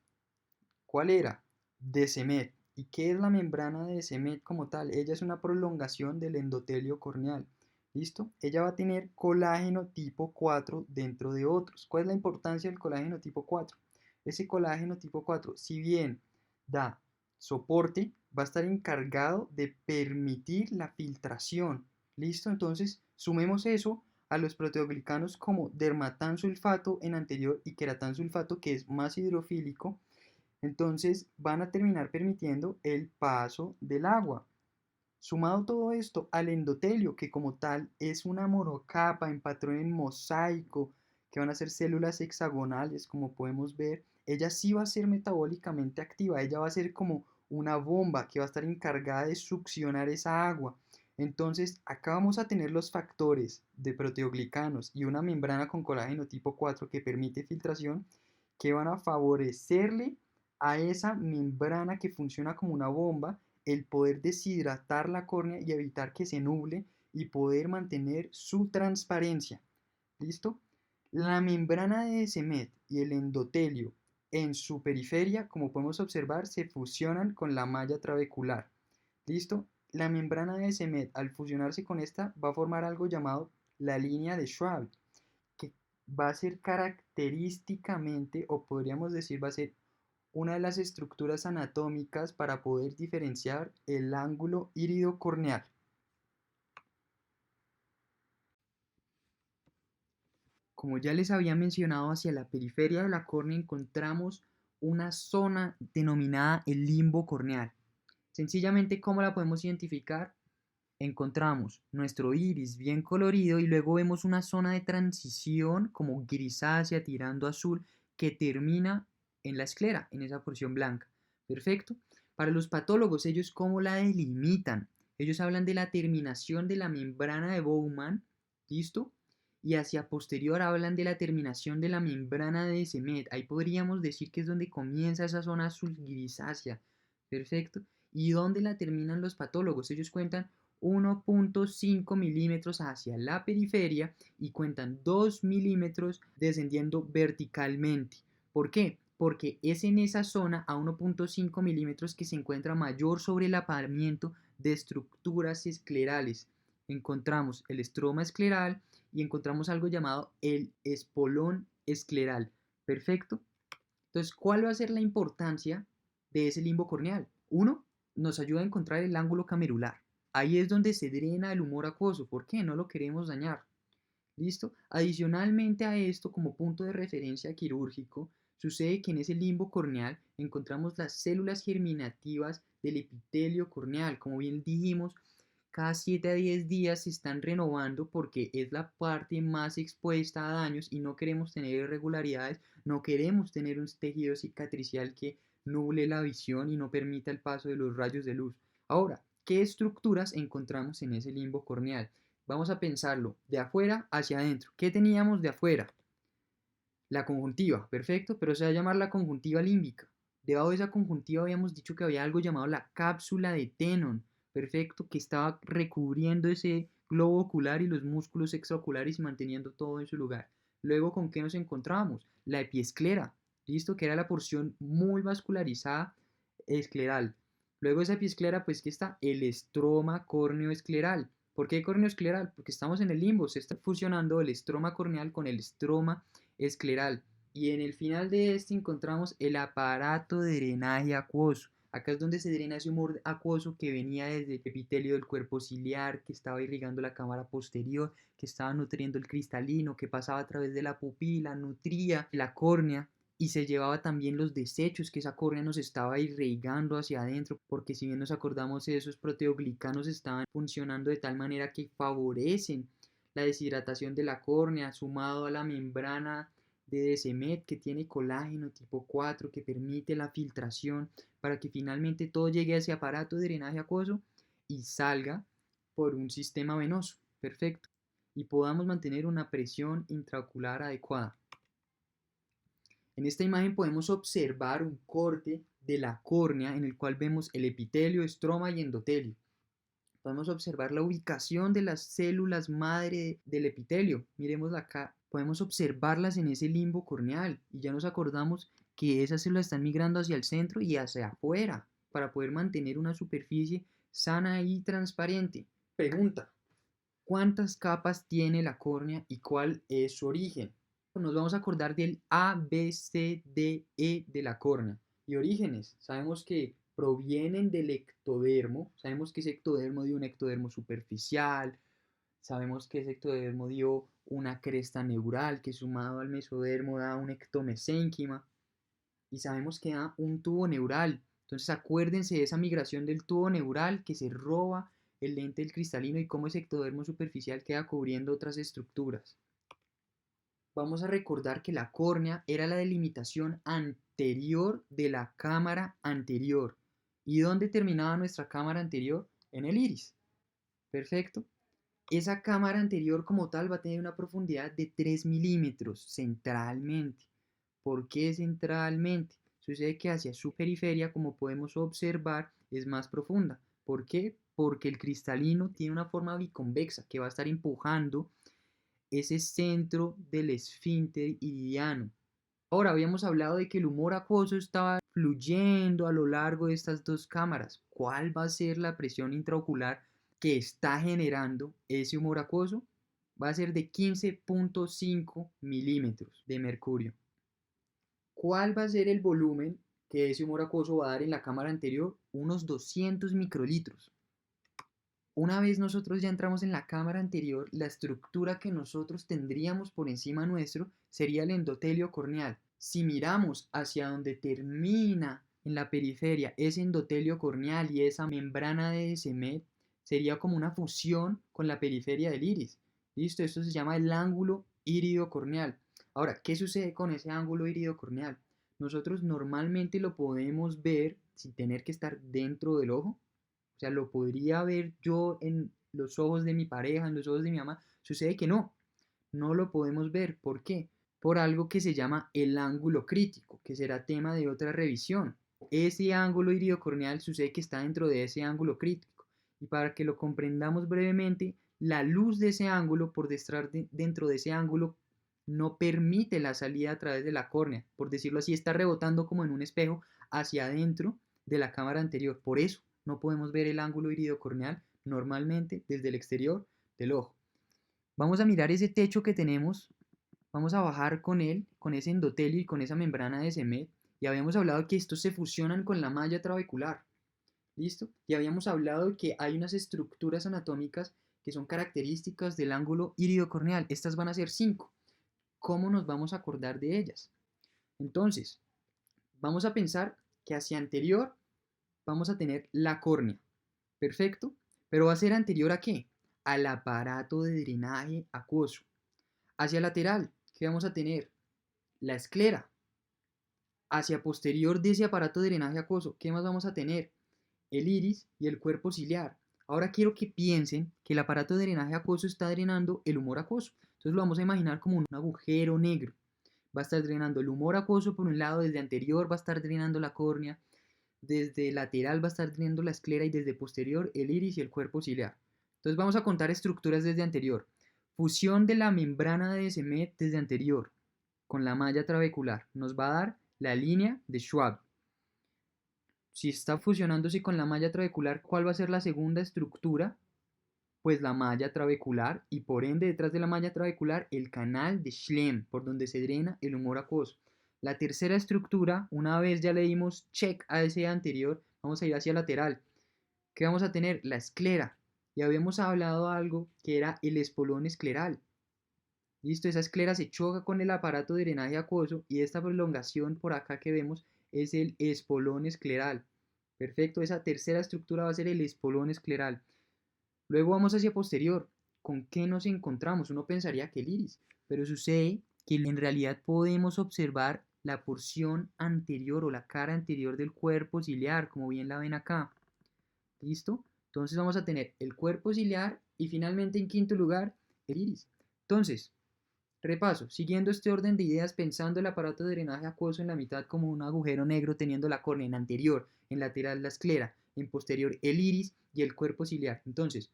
¿cuál era? de Semet. ¿Y qué es la membrana de Semet como tal? Ella es una prolongación del endotelio corneal. ¿Listo? Ella va a tener colágeno tipo 4 dentro de otros. ¿Cuál es la importancia del colágeno tipo 4? Ese colágeno tipo 4, si bien da soporte, va a estar encargado de permitir la filtración. ¿Listo? Entonces, sumemos eso a los proteoglicanos como dermatansulfato en anterior y queratansulfato, que es más hidrofílico. Entonces van a terminar permitiendo el paso del agua. Sumado todo esto al endotelio, que como tal es una monocapa en patrón en mosaico, que van a ser células hexagonales, como podemos ver, ella sí va a ser metabólicamente activa, ella va a ser como una bomba que va a estar encargada de succionar esa agua. Entonces, acá vamos a tener los factores de proteoglicanos y una membrana con colágeno tipo 4 que permite filtración, que van a favorecerle a esa membrana que funciona como una bomba el poder deshidratar la córnea y evitar que se nuble y poder mantener su transparencia. ¿Listo? La membrana de Semet y el endotelio en su periferia, como podemos observar, se fusionan con la malla trabecular. ¿Listo? La membrana de Semet, al fusionarse con esta, va a formar algo llamado la línea de Schwab, que va a ser característicamente, o podríamos decir, va a ser una de las estructuras anatómicas para poder diferenciar el ángulo irido-corneal. Como ya les había mencionado, hacia la periferia de la córnea encontramos una zona denominada el limbo corneal. Sencillamente, ¿cómo la podemos identificar? Encontramos nuestro iris bien colorido y luego vemos una zona de transición como grisácea tirando azul que termina en la esclera, en esa porción blanca. Perfecto. Para los patólogos, ellos cómo la delimitan. Ellos hablan de la terminación de la membrana de Bowman, ¿listo? Y hacia posterior hablan de la terminación de la membrana de Semet. Ahí podríamos decir que es donde comienza esa zona azul grisácea. Perfecto. ¿Y dónde la terminan los patólogos? Ellos cuentan 1.5 milímetros hacia la periferia y cuentan 2 milímetros descendiendo verticalmente. ¿Por qué? Porque es en esa zona a 1.5 milímetros que se encuentra mayor sobrelapamiento de estructuras esclerales. Encontramos el estroma escleral y encontramos algo llamado el espolón escleral. Perfecto. Entonces, ¿cuál va a ser la importancia de ese limbo corneal? Uno, nos ayuda a encontrar el ángulo camerular. Ahí es donde se drena el humor acuoso. ¿Por qué? No lo queremos dañar. ¿Listo? Adicionalmente a esto, como punto de referencia quirúrgico, sucede que en ese limbo corneal encontramos las células germinativas del epitelio corneal. Como bien dijimos, cada 7 a 10 días se están renovando porque es la parte más expuesta a daños y no queremos tener irregularidades, no queremos tener un tejido cicatricial que nuble la visión y no permita el paso de los rayos de luz. Ahora, ¿qué estructuras encontramos en ese limbo corneal? Vamos a pensarlo de afuera hacia adentro. ¿Qué teníamos de afuera? La conjuntiva, perfecto, pero se va a llamar la conjuntiva límbica. Debajo de esa conjuntiva habíamos dicho que había algo llamado la cápsula de Tenon, perfecto, que estaba recubriendo ese globo ocular y los músculos extraoculares y manteniendo todo en su lugar. Luego, ¿con qué nos encontramos? La epiesclera, listo, que era la porción muy vascularizada escleral. Luego de esa epiesclera, pues que está el estroma córneo-escleral. ¿Por qué córneo-escleral? Porque estamos en el limbo, se está fusionando el estroma corneal con el estroma escleral. Y en el final de este encontramos el aparato de drenaje acuoso. Acá es donde se drena ese humor acuoso que venía desde el epitelio del cuerpo ciliar, que estaba irrigando la cámara posterior, que estaba nutriendo el cristalino, que pasaba a través de la pupila, nutría la córnea y se llevaba también los desechos que esa córnea nos estaba irrigando hacia adentro, porque si bien nos acordamos, esos proteoglicanos estaban funcionando de tal manera que favorecen la deshidratación de la córnea, sumado a la membrana de Desemet que tiene colágeno tipo 4 que permite la filtración para que finalmente todo llegue a ese aparato de drenaje acuoso y salga por un sistema venoso perfecto y podamos mantener una presión intraocular adecuada. En esta imagen podemos observar un corte de la córnea en el cual vemos el epitelio, estroma y endotelio. Podemos observar la ubicación de las células madre del epitelio. Miremosla acá. Podemos observarlas en ese limbo corneal y ya nos acordamos que esas células están migrando hacia el centro y hacia afuera para poder mantener una superficie sana y transparente. Pregunta: ¿cuántas capas tiene la córnea y cuál es su origen? Nos vamos a acordar del A, B, C, D, E de la córnea. Y orígenes, sabemos que provienen del ectodermo, sabemos que ese ectodermo dio un ectodermo superficial, sabemos que ese ectodermo dio una cresta neural que sumado al mesodermo da un ectomesénquima y sabemos que da un tubo neural. Entonces acuérdense de esa migración del tubo neural que se roba el lente del cristalino y cómo ese ectodermo superficial queda cubriendo otras estructuras. Vamos a recordar que la córnea era la delimitación anterior de la cámara anterior. ¿Y dónde terminaba nuestra cámara anterior? En el iris. Perfecto. Esa cámara anterior como tal va a tener una profundidad de 3 milímetros centralmente. ¿Por qué centralmente? Sucede que hacia su periferia, como podemos observar, es más profunda. ¿Por qué? Porque el cristalino tiene una forma biconvexa que va a estar empujando ese centro del esfínter iridiano. Ahora, habíamos hablado de que el humor acuoso estaba fluyendo a lo largo de estas dos cámaras. ¿Cuál va a ser la presión intraocular que está generando ese humor acuoso? Va a ser de 15.5 milímetros de mercurio. ¿Cuál va a ser el volumen que ese humor acuoso va a dar en la cámara anterior? Unos 200 microlitros. Una vez nosotros ya entramos en la cámara anterior, la estructura que nosotros tendríamos por encima nuestro sería el endotelio corneal. Si miramos hacia donde termina en la periferia ese endotelio corneal y esa membrana de Descemet, sería como una fusión con la periferia del iris. ¿Listo? Esto se llama el ángulo iridocorneal. Ahora, ¿qué sucede con ese ángulo iridocorneal? Nosotros normalmente lo podemos ver sin tener que estar dentro del ojo. O sea, lo podría ver yo en los ojos de mi pareja, en los ojos de mi mamá. Sucede que no lo podemos ver. ¿Por qué? Por algo que se llama el ángulo crítico, que será tema de otra revisión. Ese ángulo iridocorneal sucede que está dentro de ese ángulo crítico. Y para que lo comprendamos brevemente, la luz de ese ángulo, por estar dentro de ese ángulo, no permite la salida a través de la córnea. Por decirlo así, está rebotando como en un espejo hacia adentro de la cámara anterior. Por eso no podemos ver el ángulo iridocorneal normalmente desde el exterior del ojo. Vamos a mirar ese techo que tenemos, vamos a bajar con él, con ese endotelio y con esa membrana de Descemet, y habíamos hablado de que estos se fusionan con la malla trabecular. ¿Listo? Y habíamos hablado de que hay unas estructuras anatómicas que son características del ángulo iridocorneal. Estas van a ser 5. ¿Cómo nos vamos a acordar de ellas? Entonces, vamos a pensar que hacia anterior vamos a tener la córnea. Perfecto. Pero va a ser anterior ¿a qué? Al aparato de drenaje acuoso. Hacia lateral, ¿qué vamos a tener? La esclera. Hacia posterior de ese aparato de drenaje acuoso, ¿qué más vamos a tener? El iris y el cuerpo ciliar. Ahora quiero que piensen que el aparato de drenaje acuoso está drenando el humor acuoso. Entonces lo vamos a imaginar como un agujero negro. Va a estar drenando el humor acuoso por un lado, desde anterior va a estar drenando la córnea, desde lateral va a estar drenando la esclera y desde posterior el iris y el cuerpo ciliar. Entonces vamos a contar estructuras desde anterior. Fusión de la membrana de Descemet desde anterior con la malla trabecular nos va a dar la línea de Schwab. Si está fusionándose con la malla trabecular, ¿cuál va a ser la segunda estructura? Pues la malla trabecular y por ende detrás de la malla trabecular el canal de Schlemm, por donde se drena el humor acuoso. La tercera estructura, una vez ya le dimos check a ese anterior, vamos a ir hacia lateral. ¿Qué vamos a tener? La esclera. Y habíamos hablado algo que era el espolón escleral. Listo, esa esclera se choca con el aparato de drenaje acuoso y esta prolongación por acá que vemos es el espolón escleral. Perfecto, esa tercera estructura va a ser el espolón escleral. Luego vamos hacia posterior. ¿Con qué nos encontramos? Uno pensaría que el iris, pero sucede que en realidad podemos observar la porción anterior o la cara anterior del cuerpo ciliar, como bien la ven acá. ¿Listo? Entonces vamos a tener el cuerpo ciliar y finalmente en quinto lugar el iris. Entonces, repaso, siguiendo este orden de ideas, pensando el aparato de drenaje acuoso en la mitad como un agujero negro, teniendo la córnea en anterior, en lateral la esclera, en posterior el iris y el cuerpo ciliar. Entonces,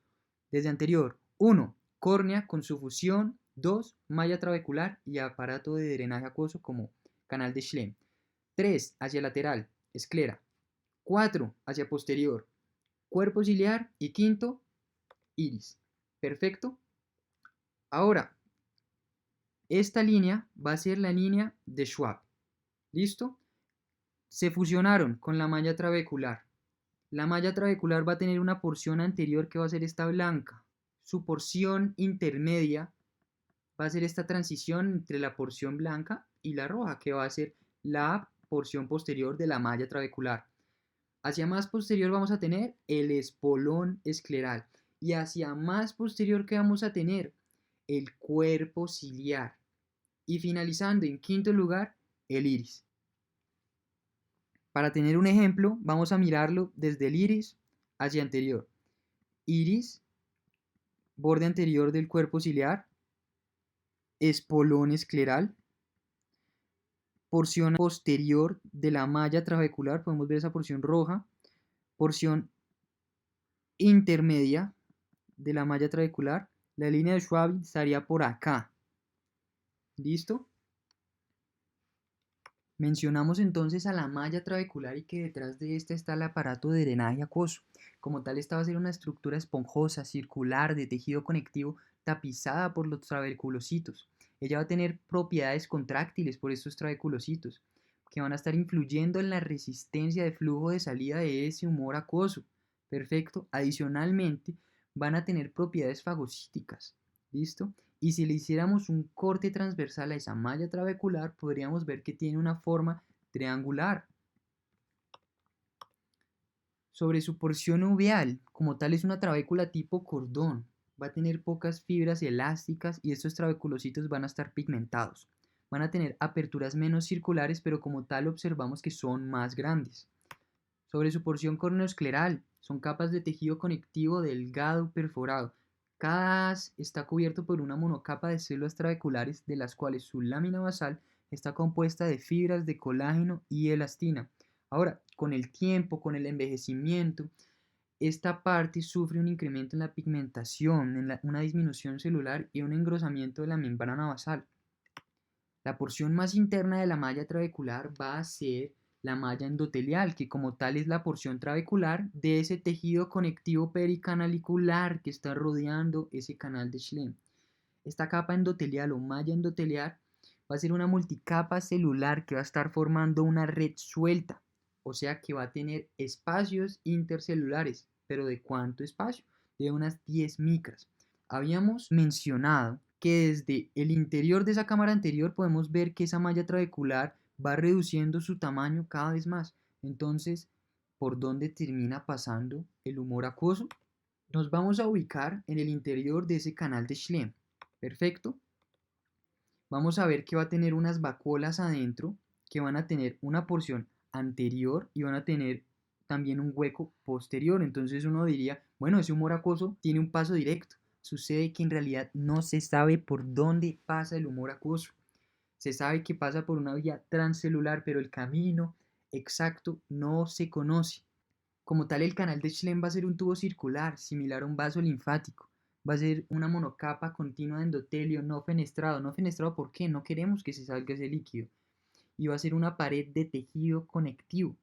desde anterior, 1. Córnea con su fusión, 2. Malla trabecular y aparato de drenaje acuoso como canal de Schlemm. 3 hacia lateral, esclera, 4 hacia posterior, cuerpo ciliar y quinto, iris. Perfecto. Ahora, esta línea va a ser la línea de Schwab. ¿Listo? Se fusionaron con la malla trabecular. La malla trabecular va a tener una porción anterior que va a ser esta blanca. Su porción intermedia va a ser esta transición entre la porción blanca y la roja, que va a ser la porción posterior de la malla trabecular. Hacia más posterior vamos a tener el espolón escleral y hacia más posterior que vamos a tener el cuerpo ciliar y finalizando en quinto lugar el iris. Para tener un ejemplo vamos a mirarlo desde el iris hacia anterior. Iris, borde anterior del cuerpo ciliar, espolón escleral, porción posterior de la malla trabecular, podemos ver esa porción roja, porción intermedia de la malla trabecular, la línea de Schwab estaría por acá. ¿Listo? Mencionamos entonces a la malla trabecular y que detrás de esta está el aparato de drenaje acuoso. Como tal, esta va a ser una estructura esponjosa, circular, de tejido conectivo, tapizada por los trabeculocitos. Ella va a tener propiedades contráctiles por estos trabeculocitos, que van a estar influyendo en la resistencia de flujo de salida de ese humor acuoso. Perfecto. Adicionalmente, van a tener propiedades fagocíticas. ¿Listo? Y si le hiciéramos un corte transversal a esa malla trabecular, podríamos ver que tiene una forma triangular. Sobre su porción uveal, como tal es una trabécula tipo cordón, va a tener pocas fibras elásticas y estos trabeculocitos van a estar pigmentados. Van a tener aperturas menos circulares, pero como tal observamos que son más grandes. Sobre su porción corneoescleral, son capas de tejido conectivo delgado perforado. Cada haz está cubierto por una monocapa de células trabeculares, de las cuales su lámina basal está compuesta de fibras de colágeno y elastina. Ahora, con el tiempo, con el envejecimiento, esta parte sufre un incremento en la pigmentación, una disminución celular y un engrosamiento de la membrana basal. La porción más interna de la malla trabecular va a ser la malla endotelial, que como tal es la porción trabecular de ese tejido conectivo pericanalicular que está rodeando ese canal de Schlemm. Esta capa endotelial o malla endotelial va a ser una multicapa celular que va a estar formando una red suelta, o sea que va a tener espacios intercelulares. ¿Pero de cuánto espacio? De unas 10 micras. Habíamos mencionado que desde el interior de esa cámara anterior podemos ver que esa malla trabecular va reduciendo su tamaño cada vez más. Entonces, ¿por dónde termina pasando el humor acuoso? Nos vamos a ubicar en el interior de ese canal de Schlemm. Perfecto. Vamos a ver que va a tener unas vacuolas adentro que van a tener una porción anterior y van a tener también un hueco posterior. Entonces uno diría, bueno, ese humor acuoso tiene un paso directo. Sucede que en realidad no se sabe por dónde pasa el humor acuoso. Se sabe que pasa por una vía transcelular, pero el camino exacto no se conoce. Como tal, el canal de Schlemm va a ser un tubo circular, similar a un vaso linfático. Va a ser una monocapa continua de endotelio no fenestrado. No fenestrado, ¿por qué? No queremos que se salga ese líquido. Y va a ser una pared de tejido conectivo.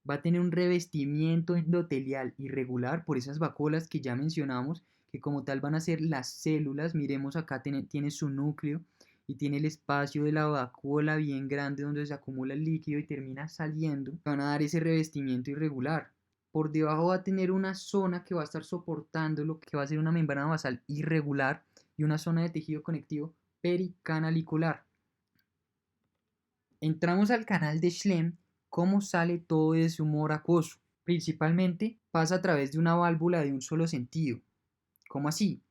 Va a tener un revestimiento endotelial irregular por esas vacuolas que ya mencionamos, que como tal van a ser las células. Miremos acá, tiene su núcleo y tiene el espacio de la vacuola bien grande donde se acumula el líquido y termina saliendo. Van a dar ese revestimiento irregular. Por debajo va a tener una zona que va a estar soportando lo que va a ser una membrana basal irregular y una zona de tejido conectivo pericanalicular. Entramos al canal de Schlemm. ¿Cómo sale todo ese humor acuoso? Principalmente pasa a través de una válvula de un solo sentido. ¿Cómo así?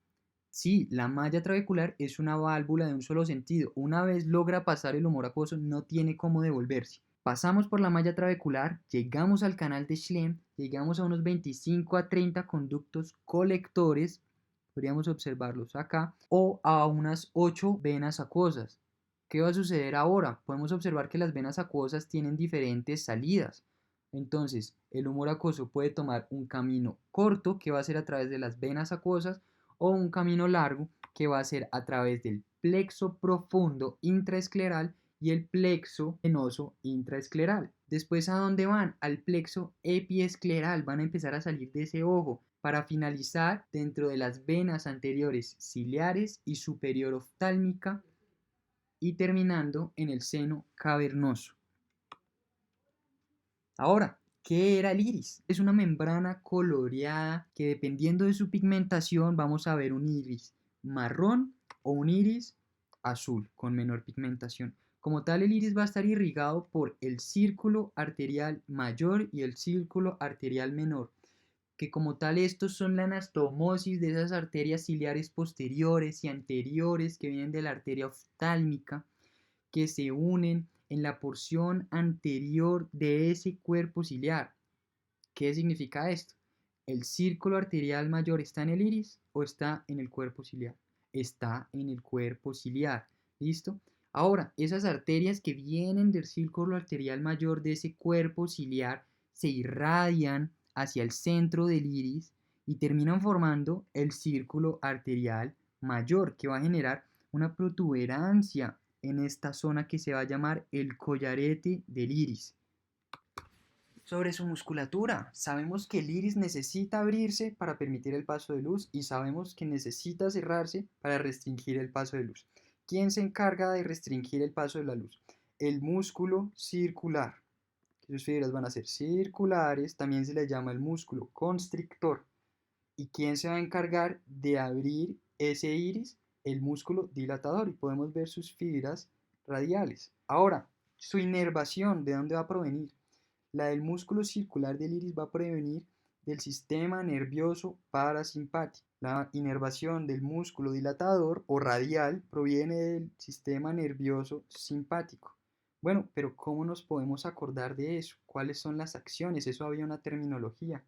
Sí, la malla trabecular es una válvula de un solo sentido. Una vez logra pasar el humor acuoso, no tiene cómo devolverse. Pasamos por la malla trabecular, llegamos al canal de Schlemm, llegamos a unos 25 a 30 conductos colectores, podríamos observarlos acá, o a unas 8 venas acuosas. ¿Qué va a suceder ahora? Podemos observar que las venas acuosas tienen diferentes salidas. Entonces, el humor acuoso puede tomar un camino corto, que va a ser a través de las venas acuosas, o un camino largo, que va a ser a través del plexo profundo intraescleral y el plexo venoso intraescleral. Después, ¿a dónde van? Al plexo epiescleral, van a empezar a salir de ese ojo para finalizar dentro de las venas anteriores ciliares y superior oftálmica y terminando en el seno cavernoso. Ahora, ¿qué era el iris? Es una membrana coloreada que dependiendo de su pigmentación vamos a ver un iris marrón o un iris azul con menor pigmentación. Como tal, el iris va a estar irrigado por el círculo arterial mayor y el círculo arterial menor, que como tal estos son la anastomosis de esas arterias ciliares posteriores y anteriores que vienen de la arteria oftálmica, que se unen en la porción anterior de ese cuerpo ciliar. ¿Qué significa esto? ¿El círculo arterial mayor está en el iris o está en el cuerpo ciliar? Está en el cuerpo ciliar. ¿Listo? Ahora, esas arterias que vienen del círculo arterial mayor de ese cuerpo ciliar se irradian hacia el centro del iris y terminan formando el círculo arterial mayor, que va a generar una protuberancia en esta zona que se va a llamar el collarete del iris. Sobre su musculatura, sabemos que el iris necesita abrirse para permitir el paso de luz y sabemos que necesita cerrarse para restringir el paso de luz. ¿Quién se encarga de restringir el paso de la luz? El músculo circular. Sus fibras van a ser circulares, también se le llama el músculo constrictor. ¿Y quién se va a encargar de abrir ese iris? El músculo dilatador, y podemos ver sus fibras radiales. Ahora, su inervación, ¿de dónde va a provenir? La del músculo circular del iris va a provenir del sistema nervioso parasimpático. La inervación del músculo dilatador o radial proviene del sistema nervioso simpático. Bueno, pero ¿cómo nos podemos acordar de eso? ¿Cuáles son las acciones? Eso había una terminología.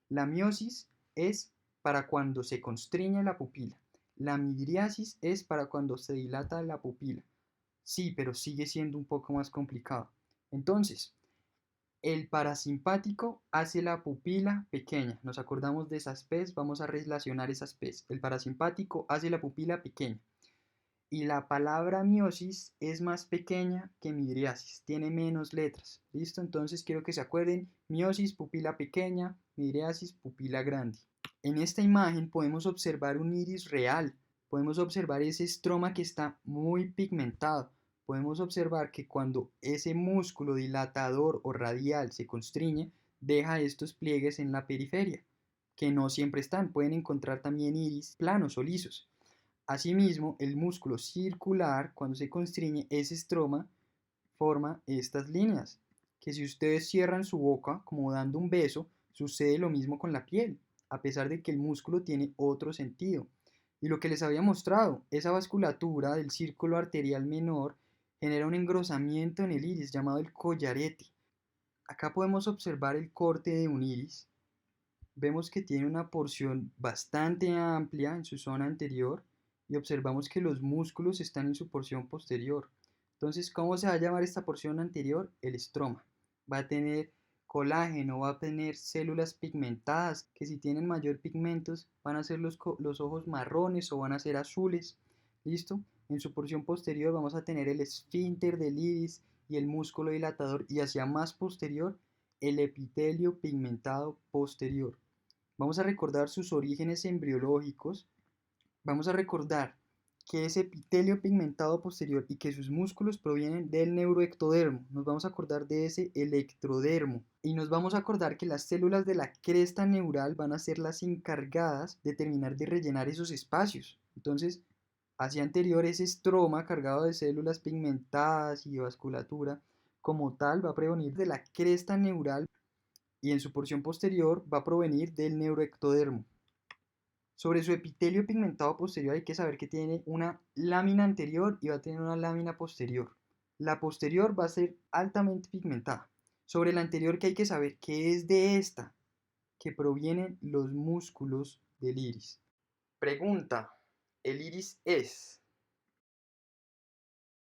La miosis es para cuando se constriñe la pupila. La midriasis es para cuando se dilata la pupila. Sí, pero sigue siendo un poco más complicado. Entonces, el parasimpático hace la pupila pequeña. Nos acordamos de esas P's, vamos a relacionar esas P's. El parasimpático hace la pupila pequeña. Y la palabra miosis es más pequeña que midriasis, tiene menos letras. ¿Listo? Entonces quiero que se acuerden, miosis, pupila pequeña, midriasis, pupila grande. En esta imagen podemos observar un iris real, podemos observar ese estroma que está muy pigmentado. Podemos observar que cuando ese músculo dilatador o radial se constriñe, deja estos pliegues en la periferia, que no siempre están. Pueden encontrar también iris planos o lisos. Asimismo, el músculo circular, cuando se constriñe, ese estroma forma estas líneas, que si ustedes cierran su boca como dando un beso, sucede lo mismo con la piel, a pesar de que el músculo tiene otro sentido. Y lo que les había mostrado, esa vasculatura del círculo arterial menor genera un engrosamiento en el iris llamado el collarete. Acá podemos observar el corte de un iris. Vemos que tiene una porción bastante amplia en su zona anterior y observamos que los músculos están en su porción posterior. Entonces, ¿cómo se va a llamar esta porción anterior? El estroma. Va a tener colágeno, va a tener células pigmentadas, que si tienen mayor pigmentos van a ser los ojos marrones o van a ser azules. ¿Listo? En su porción posterior vamos a tener el esfínter del iris y el músculo dilatador, y hacia más posterior el epitelio pigmentado posterior. Vamos a recordar sus orígenes embriológicos. Vamos a recordar que ese epitelio pigmentado posterior y que sus músculos provienen del neuroectodermo. Nos vamos a acordar de ese electrodermo. Y nos vamos a acordar que las células de la cresta neural van a ser las encargadas de terminar de rellenar esos espacios. Entonces, hacia anterior, ese estroma cargado de células pigmentadas y de vasculatura, como tal, va a provenir de la cresta neural y en su porción posterior va a provenir del neuroectodermo. Sobre su epitelio pigmentado posterior hay que saber que tiene una lámina anterior y va a tener una lámina posterior. La posterior va a ser altamente pigmentada. Sobre la anterior, que hay que saber que es de esta que provienen los músculos del iris. Pregunta: ¿el iris es?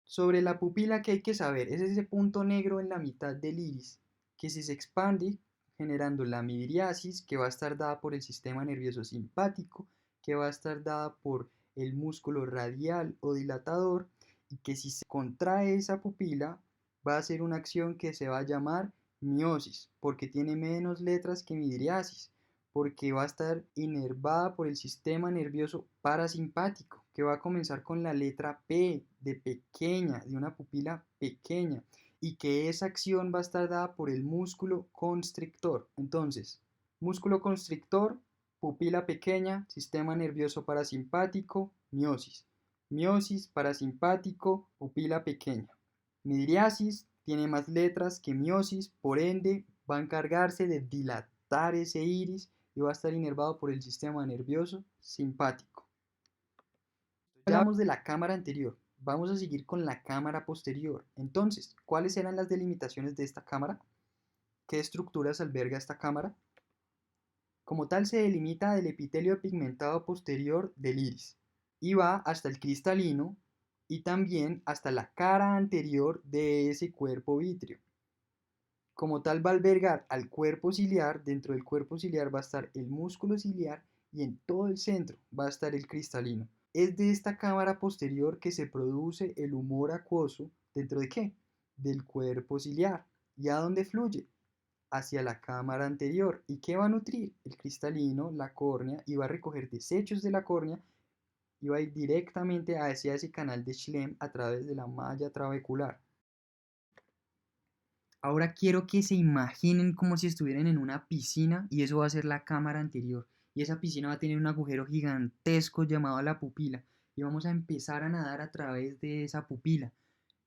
Sobre la pupila, que hay que saber, es ese punto negro en la mitad del iris que si se expande generando la midriasis, que va a estar dada por el sistema nervioso simpático, que va a estar dada por el músculo radial o dilatador, y que si se contrae esa pupila va a ser una acción que se va a llamar miosis, porque tiene menos letras que midriasis, porque va a estar inervada por el sistema nervioso parasimpático, que va a comenzar con la letra P de pequeña, de una pupila pequeña, y que esa acción va a estar dada por el músculo constrictor. Entonces, músculo constrictor, pupila pequeña, sistema nervioso parasimpático, miosis. Miosis, parasimpático, pupila pequeña. Midriasis tiene más letras que miosis, por ende va a encargarse de dilatar ese iris y va a estar inervado por el sistema nervioso simpático. Ya hablamos de la cámara anterior, vamos a seguir con la cámara posterior. Entonces, ¿cuáles eran las delimitaciones de esta cámara? ¿Qué estructuras alberga esta cámara? Como tal, se delimita del epitelio pigmentado posterior del iris y va hasta el cristalino y también hasta la cara anterior de ese cuerpo vítreo. Como tal, va a albergar al cuerpo ciliar. Dentro del cuerpo ciliar va a estar el músculo ciliar y en todo el centro va a estar el cristalino. Es de esta cámara posterior que se produce el humor acuoso. ¿Dentro de qué? Del cuerpo ciliar. ¿Y a dónde fluye? Hacia la cámara anterior. ¿Y qué va a nutrir? El cristalino, la córnea, y va a recoger desechos de la córnea y va a ir directamente hacia ese canal de Schlemm a través de la malla trabecular. Ahora quiero que se imaginen como si estuvieran en una piscina y eso va a ser la cámara anterior. Y esa piscina va a tener un agujero gigantesco llamado la pupila. Y vamos a empezar a nadar a través de esa pupila.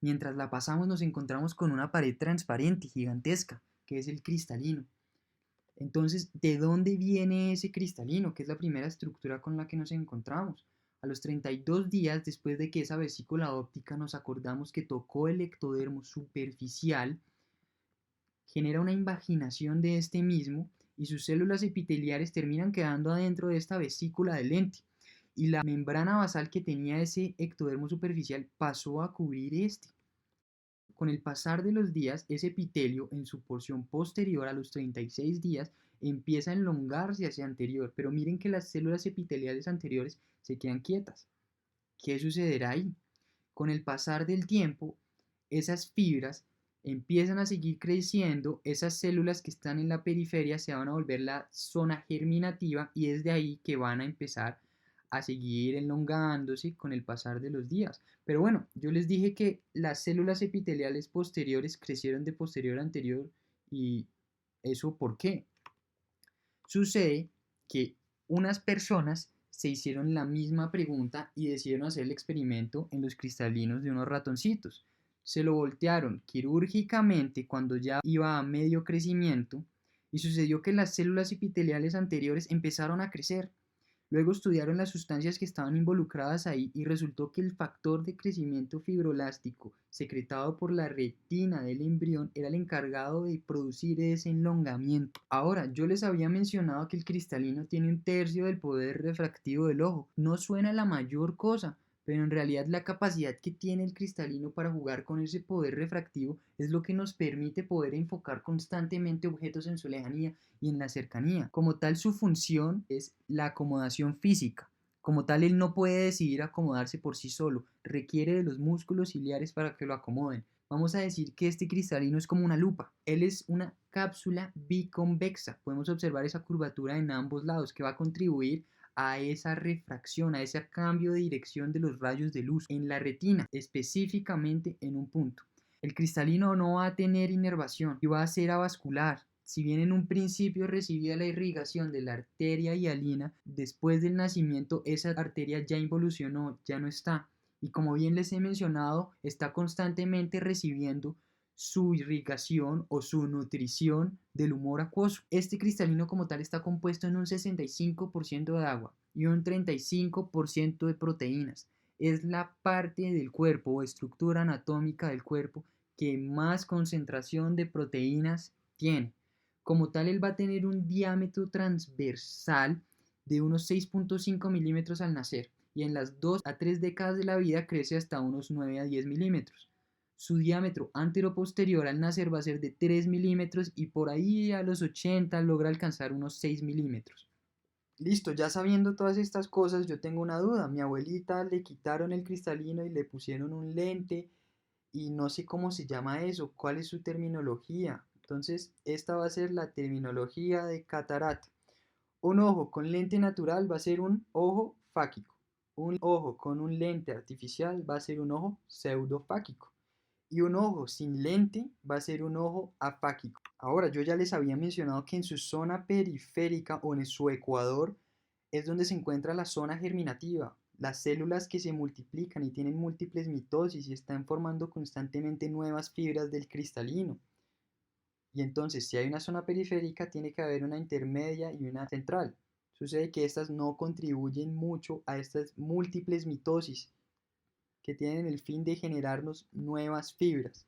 Mientras la pasamos nos encontramos con una pared transparente gigantesca, que es el cristalino. Entonces, ¿de dónde viene ese cristalino? Que es la primera estructura con la que nos encontramos. A los 32 días después de que esa vesícula óptica nos acordamos que tocó el ectodermo superficial, genera una invaginación de este mismo y sus células epiteliales terminan quedando adentro de esta vesícula de lente. Y la membrana basal que tenía ese ectodermo superficial pasó a cubrir este. Con el pasar de los días, ese epitelio en su porción posterior a los 36 días empieza a elongarse hacia anterior, pero miren que las células epiteliales anteriores se quedan quietas. ¿Qué sucederá ahí? Con el pasar del tiempo, esas fibras empiezan a seguir creciendo, esas células que están en la periferia se van a volver la zona germinativa y es de ahí que van a empezar a seguir elongándose con el pasar de los días. Pero bueno, yo les dije que las células epiteliales posteriores crecieron de posterior a anterior y ¿eso por qué? Sucede que unas personas se hicieron la misma pregunta y decidieron hacer el experimento en los cristalinos de unos ratoncitos. Se lo voltearon quirúrgicamente cuando ya iba a medio crecimiento y sucedió que las células epiteliales anteriores empezaron a crecer. Luego estudiaron las sustancias que estaban involucradas ahí y resultó que el factor de crecimiento fibroelástico secretado por la retina del embrión era el encargado de producir ese enlongamiento. Ahora, yo les había mencionado que el cristalino tiene 1/3 del poder refractivo del ojo. No suena la mayor cosa, pero en realidad la capacidad que tiene el cristalino para jugar con ese poder refractivo es lo que nos permite poder enfocar constantemente objetos en su lejanía y en la cercanía. Como tal, su función es la acomodación física. Como tal, él no puede decidir acomodarse por sí solo, requiere de los músculos ciliares para que lo acomoden. Vamos a decir que este cristalino es como una lupa. Él es una cápsula biconvexa. Podemos observar esa curvatura en ambos lados que va a contribuir a esa refracción, a ese cambio de dirección de los rayos de luz en la retina, específicamente en un punto. El cristalino no va a tener inervación y va a ser avascular. Si bien en un principio recibía la irrigación de la arteria hialina, después del nacimiento esa arteria ya involucionó, ya no está. Y como bien les he mencionado, está constantemente recibiendo su irrigación o su nutrición del humor acuoso. Este cristalino como tal está compuesto en un 65% de agua y un 35% de proteínas. Es la parte del cuerpo o estructura anatómica del cuerpo que más concentración de proteínas tiene. Como tal, él va a tener un diámetro transversal de unos 6.5 milímetros al nacer y en las 2 a 3 décadas de la vida crece hasta unos 9 a 10 milímetros. Su diámetro antero-posterior al nacer va a ser de 3 milímetros y por ahí a los 80 logra alcanzar unos 6 milímetros. Listo, ya sabiendo todas estas cosas, yo tengo una duda. Mi abuelita le quitaron el cristalino y le pusieron un lente y no sé cómo se llama eso, cuál es su terminología. Entonces, esta va a ser la terminología de catarata. Un ojo con lente natural va a ser un ojo fáquico. Un ojo con un lente artificial va a ser un ojo pseudofáquico. Y un ojo sin lente va a ser un ojo afáquico. Ahora, yo ya les había mencionado que en su zona periférica o en su ecuador es donde se encuentra la zona germinativa, las células que se multiplican y tienen múltiples mitosis y están formando constantemente nuevas fibras del cristalino. Y entonces, si hay una zona periférica, tiene que haber una intermedia y una central. Sucede que estas no contribuyen mucho a estas múltiples mitosis que tienen el fin de generarnos nuevas fibras.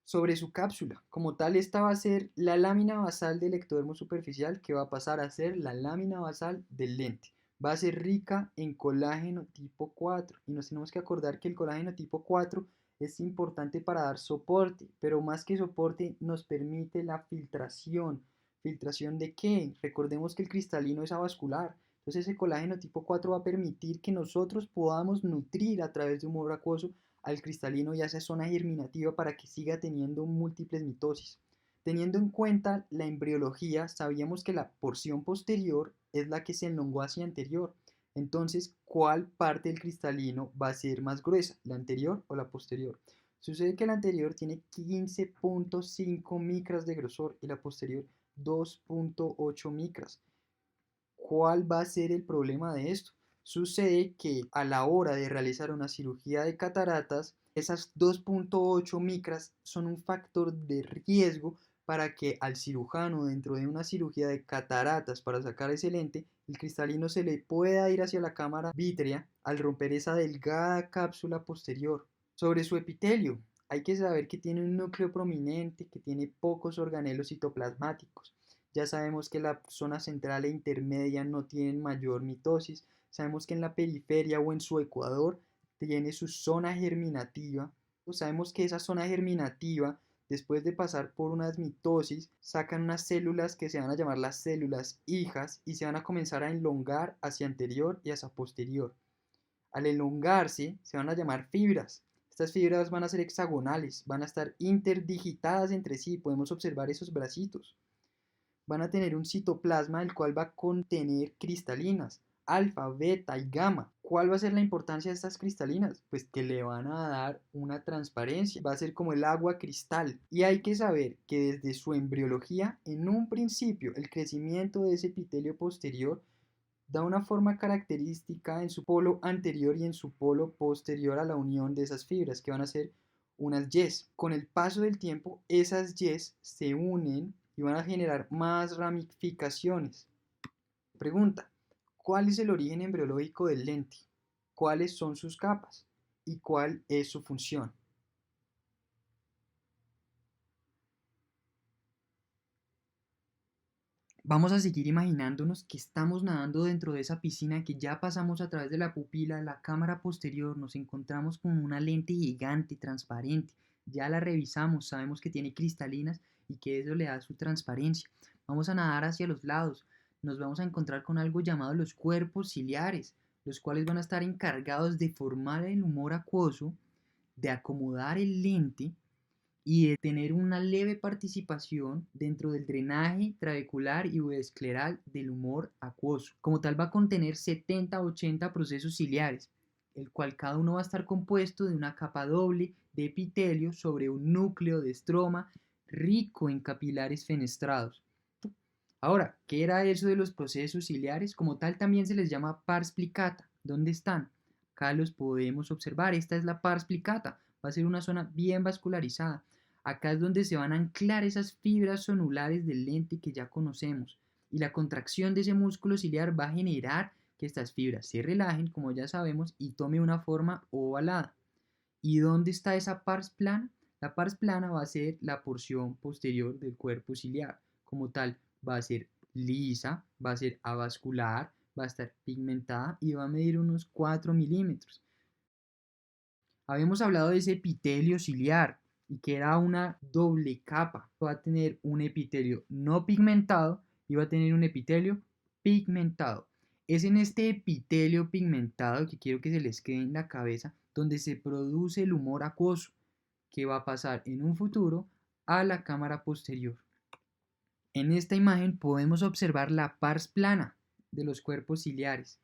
Sobre su cápsula, como tal, esta va a ser la lámina basal del ectodermo superficial que va a pasar a ser la lámina basal del lente. Va a ser rica en colágeno tipo 4 y nos tenemos que acordar que el colágeno tipo 4 es importante para dar soporte, pero más que soporte nos permite la filtración. ¿Filtración de qué? Recordemos que el cristalino es avascular, entonces el colágeno tipo 4 va a permitir que nosotros podamos nutrir a través de un humor acuoso al cristalino y a esa zona germinativa para que siga teniendo múltiples mitosis. Teniendo en cuenta la embriología, sabíamos que la porción posterior es la que se elongó hacia anterior. Entonces, ¿cuál parte del cristalino va a ser más gruesa, la anterior o la posterior? Sucede que la anterior tiene 15.5 micras de grosor y la posterior 2.8 micras. ¿Cuál va a ser el problema de esto? Sucede que a la hora de realizar una cirugía de cataratas, esas 2.8 micras son un factor de riesgo para que al cirujano dentro de una cirugía de cataratas para sacar ese lente, el cristalino se le pueda ir hacia la cámara vítrea al romper esa delgada cápsula posterior. Sobre su epitelio, hay que saber que tiene un núcleo prominente, que tiene pocos organelos citoplasmáticos. Ya sabemos que la zona central e intermedia no tienen mayor mitosis. Sabemos que en la periferia o en su ecuador tiene su zona germinativa. Sabemos que esa zona germinativa, después de pasar por unas mitosis, sacan unas células que se van a llamar las células hijas y se van a comenzar a elongar hacia anterior y hacia posterior. Al elongarse, se van a llamar fibras. Estas fibras van a ser hexagonales, van a estar interdigitadas entre sí. Podemos observar esos bracitos. Van a tener un citoplasma el cual va a contener cristalinas, alfa, beta y gamma. ¿Cuál va a ser la importancia de estas cristalinas? Pues que le van a dar una transparencia, va a ser como el agua cristal. Y hay que saber que desde su embriología, en un principio, el crecimiento de ese epitelio posterior da una forma característica en su polo anterior y en su polo posterior a la unión de esas fibras, que van a ser unas yes. Con el paso del tiempo, esas yes se unen y van a generar más ramificaciones. Pregunta, ¿cuál es el origen embriológico del lente? ¿Cuáles son sus capas? ¿Y cuál es su función? Vamos a seguir imaginándonos que estamos nadando dentro de esa piscina, que ya pasamos a través de la pupila, la cámara posterior, nos encontramos con una lente gigante, transparente. Ya la revisamos, sabemos que tiene cristalinas y que eso le da su transparencia. Vamos a nadar hacia los lados, nos vamos a encontrar con algo llamado los cuerpos ciliares, los cuales van a estar encargados de formar el humor acuoso, de acomodar el lente y de tener una leve participación dentro del drenaje trabecular y escleral del humor acuoso. Como tal va a contener 70 a 80 procesos ciliares, el cual cada uno va a estar compuesto de una capa doble de epitelio sobre un núcleo de estroma rico en capilares fenestrados. Ahora, ¿qué era eso de los procesos ciliares? Como tal también se les llama pars plicata. ¿Dónde están? Acá los podemos observar. Esta es la pars plicata. Va a ser una zona bien vascularizada. Acá es donde se van a anclar esas fibras sonulares del lente que ya conocemos. Y la contracción de ese músculo ciliar va a generar que estas fibras se relajen, como ya sabemos, y tome una forma ovalada. ¿Y dónde está esa pars plana? La pars plana va a ser la porción posterior del cuerpo ciliar. Como tal, va a ser lisa, va a ser avascular, va a estar pigmentada y va a medir unos 4 milímetros. Habíamos hablado de ese epitelio ciliar y que era una doble capa. Va a tener un epitelio no pigmentado y va a tener un epitelio pigmentado. Es en este epitelio pigmentado que quiero que se les quede en la cabeza donde se produce el humor acuoso, que va a pasar en un futuro a la cámara posterior. En esta imagen podemos observar la pars plana de los cuerpos ciliares.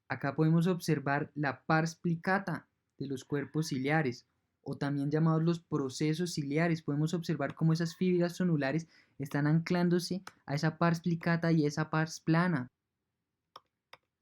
Acá podemos observar la pars plicata de los cuerpos ciliares, o también llamados los procesos ciliares. Podemos observar cómo esas fibras sonulares están anclándose a esa pars plicata y esa pars plana.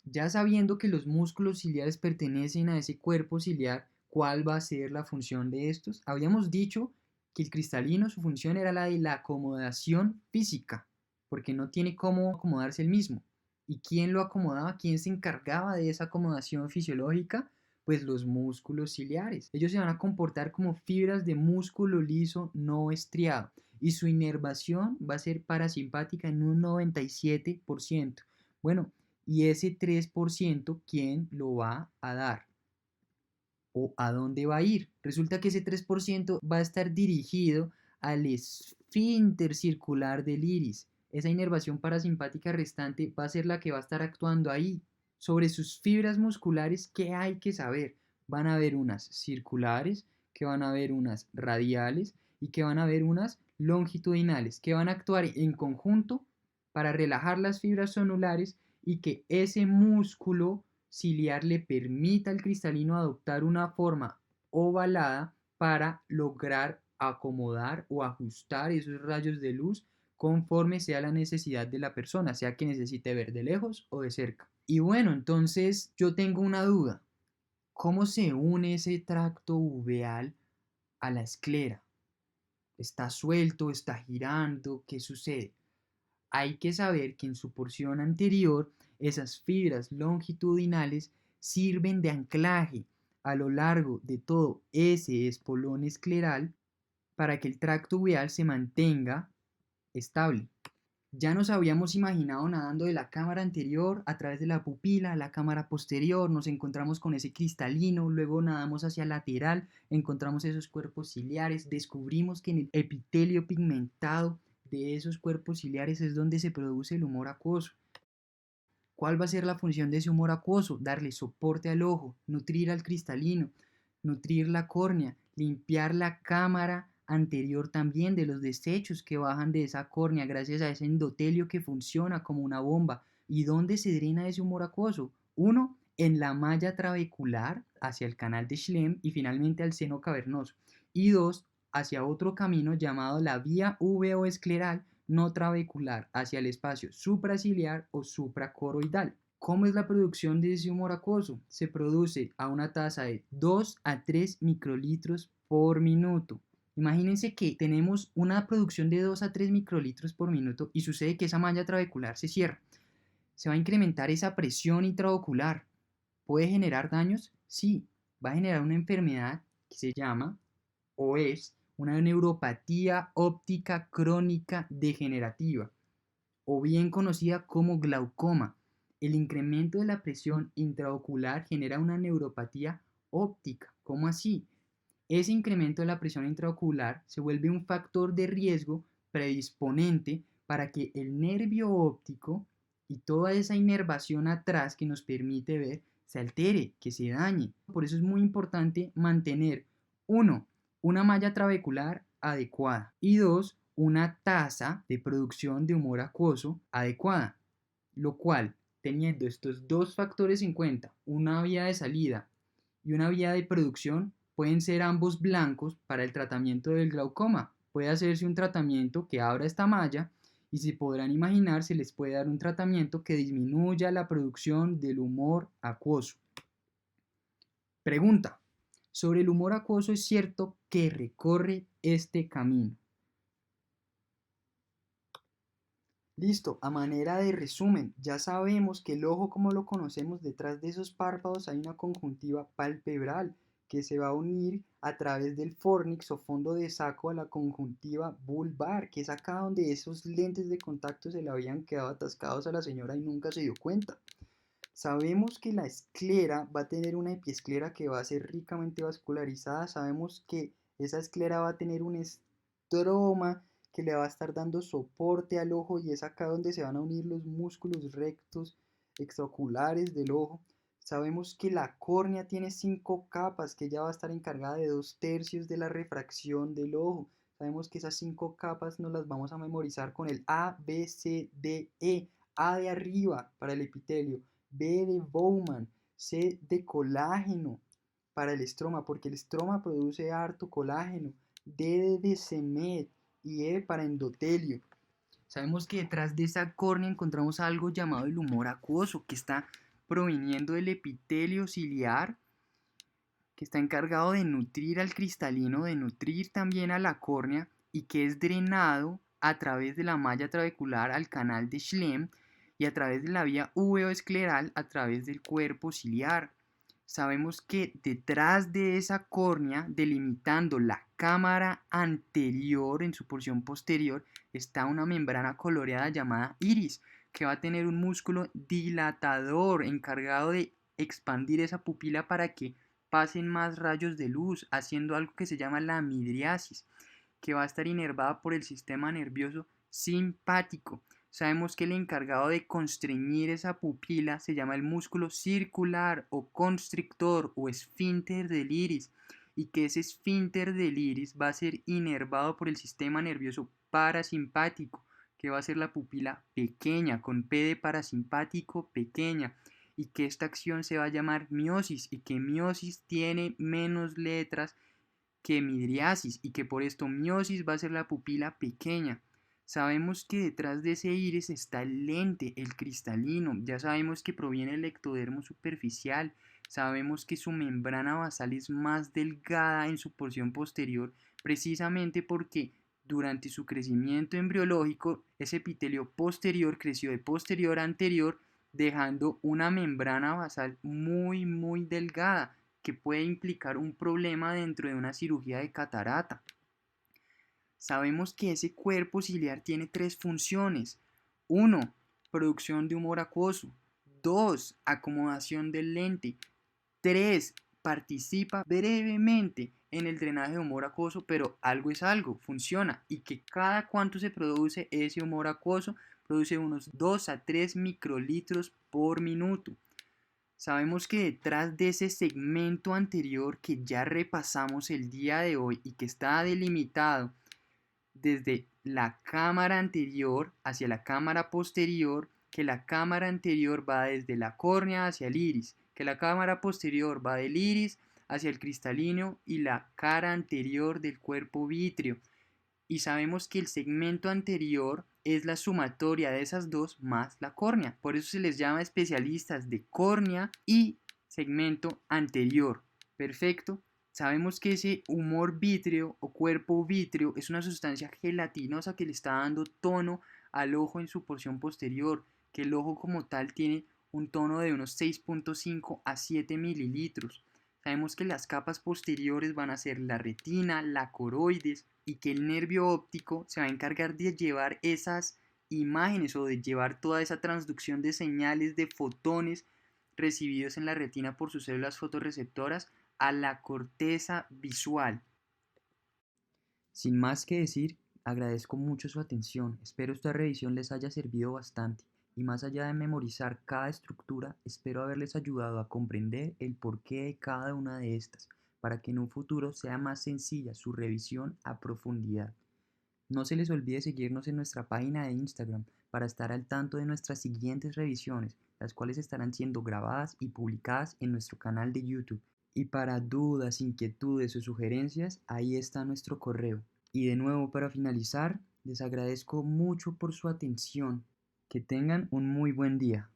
Ya sabiendo que los músculos ciliares pertenecen a ese cuerpo ciliar, ¿cuál va a ser la función de estos? Habíamos dicho que el cristalino, su función era la de la acomodación física, porque no tiene cómo acomodarse el mismo. ¿Y quién lo acomodaba? ¿Quién se encargaba de esa acomodación fisiológica? Pues los músculos ciliares. Ellos se van a comportar como fibras de músculo liso no estriado y su inervación va a ser parasimpática en un 97%. Bueno, y ese 3%, ¿quién lo va a dar? ¿O a dónde va a ir? Resulta que ese 3% va a estar dirigido al esfínter circular del iris. Esa inervación parasimpática restante va a ser la que va a estar actuando ahí. Sobre sus fibras musculares, ¿qué hay que saber? Van a haber unas circulares, que van a haber unas radiales y que van a haber unas longitudinales, que van a actuar en conjunto para relajar las fibras sonulares y que ese músculo ciliar le permita al cristalino adoptar una forma ovalada para lograr acomodar o ajustar esos rayos de luz conforme sea la necesidad de la persona, sea que necesite ver de lejos o de cerca. Y bueno, entonces yo tengo una duda. ¿Cómo se une ese tracto uveal a la esclera? ¿Está suelto? ¿Está girando? ¿Qué sucede? Hay que saber que en su porción anterior esas fibras longitudinales sirven de anclaje a lo largo de todo ese espolón escleral para que el tracto uveal se mantenga estable. Ya nos habíamos imaginado nadando de la cámara anterior a través de la pupila a la cámara posterior, nos encontramos con ese cristalino, luego nadamos hacia lateral, encontramos esos cuerpos ciliares, descubrimos que en el epitelio pigmentado de esos cuerpos ciliares es donde se produce el humor acuoso. ¿Cuál va a ser la función de ese humor acuoso? Darle soporte al ojo, nutrir al cristalino, nutrir la córnea, limpiar la cámara anterior también de los desechos que bajan de esa córnea gracias a ese endotelio que funciona como una bomba. ¿Y dónde se drena ese humor acuoso? Uno, en la malla trabecular hacia el canal de Schlemm y finalmente al seno cavernoso. Y dos, hacia otro camino llamado la vía uveoescleral no trabecular hacia el espacio supraciliar o supracoroidal. ¿Cómo es la producción de ese humor acuoso? Se produce a una tasa de 2 a 3 microlitros por minuto. Imagínense que tenemos una producción de 2 a 3 microlitros por minuto y sucede que esa malla trabecular se cierra. Se va a incrementar esa presión intraocular. ¿Puede generar daños? Sí, va a generar una enfermedad que se llama o es una neuropatía óptica crónica degenerativa, o bien conocida como glaucoma. El incremento de la presión intraocular genera una neuropatía óptica. ¿Cómo así? Ese incremento de la presión intraocular se vuelve un factor de riesgo predisponente para que el nervio óptico y toda esa inervación atrás que nos permite ver se altere, que se dañe. Por eso es muy importante mantener, uno, una malla trabecular adecuada y dos, una tasa de producción de humor acuoso adecuada, lo cual, teniendo estos dos factores en cuenta, una vía de salida y una vía de producción, pueden ser ambos blancos para el tratamiento del glaucoma. Puede hacerse un tratamiento que abra esta malla y se podrán imaginar se les puede dar un tratamiento que disminuya la producción del humor acuoso. Pregunta: sobre el humor acuoso, ¿es cierto que recorre este camino? Listo, a manera de resumen, ya sabemos que el ojo como lo conocemos, detrás de esos párpados hay una conjuntiva palpebral que se va a unir a través del fornix o fondo de saco a la conjuntiva bulbar, que es acá donde esos lentes de contacto se le habían quedado atascados a la señora y nunca se dio cuenta. Sabemos que la esclera va a tener una epiesclera que va a ser ricamente vascularizada. Sabemos que esa esclera va a tener un estroma que le va a estar dando soporte al ojo y es acá donde se van a unir los músculos rectos extraoculares del ojo. Sabemos que la córnea tiene 5 capas, que ella va a estar encargada de 2/3 de la refracción del ojo. Sabemos que esas 5 capas nos las vamos a memorizar con el A, B, C, D, E. A de arriba para el epitelio, B de Bowman, C de colágeno para el estroma, porque el estroma produce harto colágeno, D de Semed y E para endotelio. Sabemos que detrás de esa córnea encontramos algo llamado el humor acuoso, que está proviniendo del epitelio ciliar, que está encargado de nutrir al cristalino, de nutrir también a la córnea y que es drenado a través de la malla trabecular al canal de Schlemm y a través de la vía uveoescleral a través del cuerpo ciliar. Sabemos que detrás de esa córnea, delimitando la cámara anterior en su porción posterior, está una membrana coloreada llamada iris, que va a tener un músculo dilatador encargado de expandir esa pupila para que pasen más rayos de luz, haciendo algo que se llama la midriasis, que va a estar inervada por el sistema nervioso simpático. Sabemos que el encargado de constreñir esa pupila se llama el músculo circular o constrictor o esfínter del iris y que ese esfínter del iris va a ser inervado por el sistema nervioso parasimpático, que va a ser la pupila pequeña, con P de parasimpático pequeña, y que esta acción se va a llamar miosis y que miosis tiene menos letras que midriasis y que por esto miosis va a ser la pupila pequeña. Sabemos que detrás de ese iris está el lente, el cristalino. Ya sabemos que proviene del ectodermo superficial. Sabemos que su membrana basal es más delgada en su porción posterior, precisamente porque durante su crecimiento embriológico, ese epitelio posterior creció de posterior a anterior, dejando una membrana basal muy delgada, que puede implicar un problema dentro de una cirugía de catarata. Sabemos que ese cuerpo ciliar tiene 3 funciones. 1. Producción de humor acuoso. 2. Acomodación del lente. 3. Participa brevemente en el drenaje de humor acuoso, pero algo es algo, funciona. Y que cada cuánto se produce ese humor acuoso, produce unos 2 a 3 microlitros por minuto. Sabemos que detrás de ese segmento anterior que ya repasamos el día de hoy y que está delimitado desde la cámara anterior hacia la cámara posterior, que la cámara anterior va desde la córnea hacia el iris, que la cámara posterior va del iris hacia el cristalino y la cara anterior del cuerpo vítreo. Y sabemos que el segmento anterior es la sumatoria de esas dos más la córnea. Por eso se les llama especialistas de córnea y segmento anterior. Perfecto. Sabemos que ese humor vítreo o cuerpo vítreo es una sustancia gelatinosa que le está dando tono al ojo en su porción posterior, que el ojo como tal tiene un tono de unos 6.5 a 7 mililitros. Sabemos que las capas posteriores van a ser la retina, la coroides y que el nervio óptico se va a encargar de llevar esas imágenes o de llevar toda esa transducción de señales de fotones recibidos en la retina por sus células fotorreceptoras a la corteza visual. Sin más que decir, agradezco mucho su atención. Espero esta revisión les haya servido bastante. Y más allá de memorizar cada estructura, espero haberles ayudado a comprender el porqué de cada una de estas, para que en un futuro sea más sencilla su revisión a profundidad. No se les olvide seguirnos en nuestra página de Instagram para estar al tanto de nuestras siguientes revisiones, las cuales estarán siendo grabadas y publicadas en nuestro canal de YouTube. Y para dudas, inquietudes o sugerencias, ahí está nuestro correo. Y de nuevo, para finalizar, les agradezco mucho por su atención. Que tengan un muy buen día.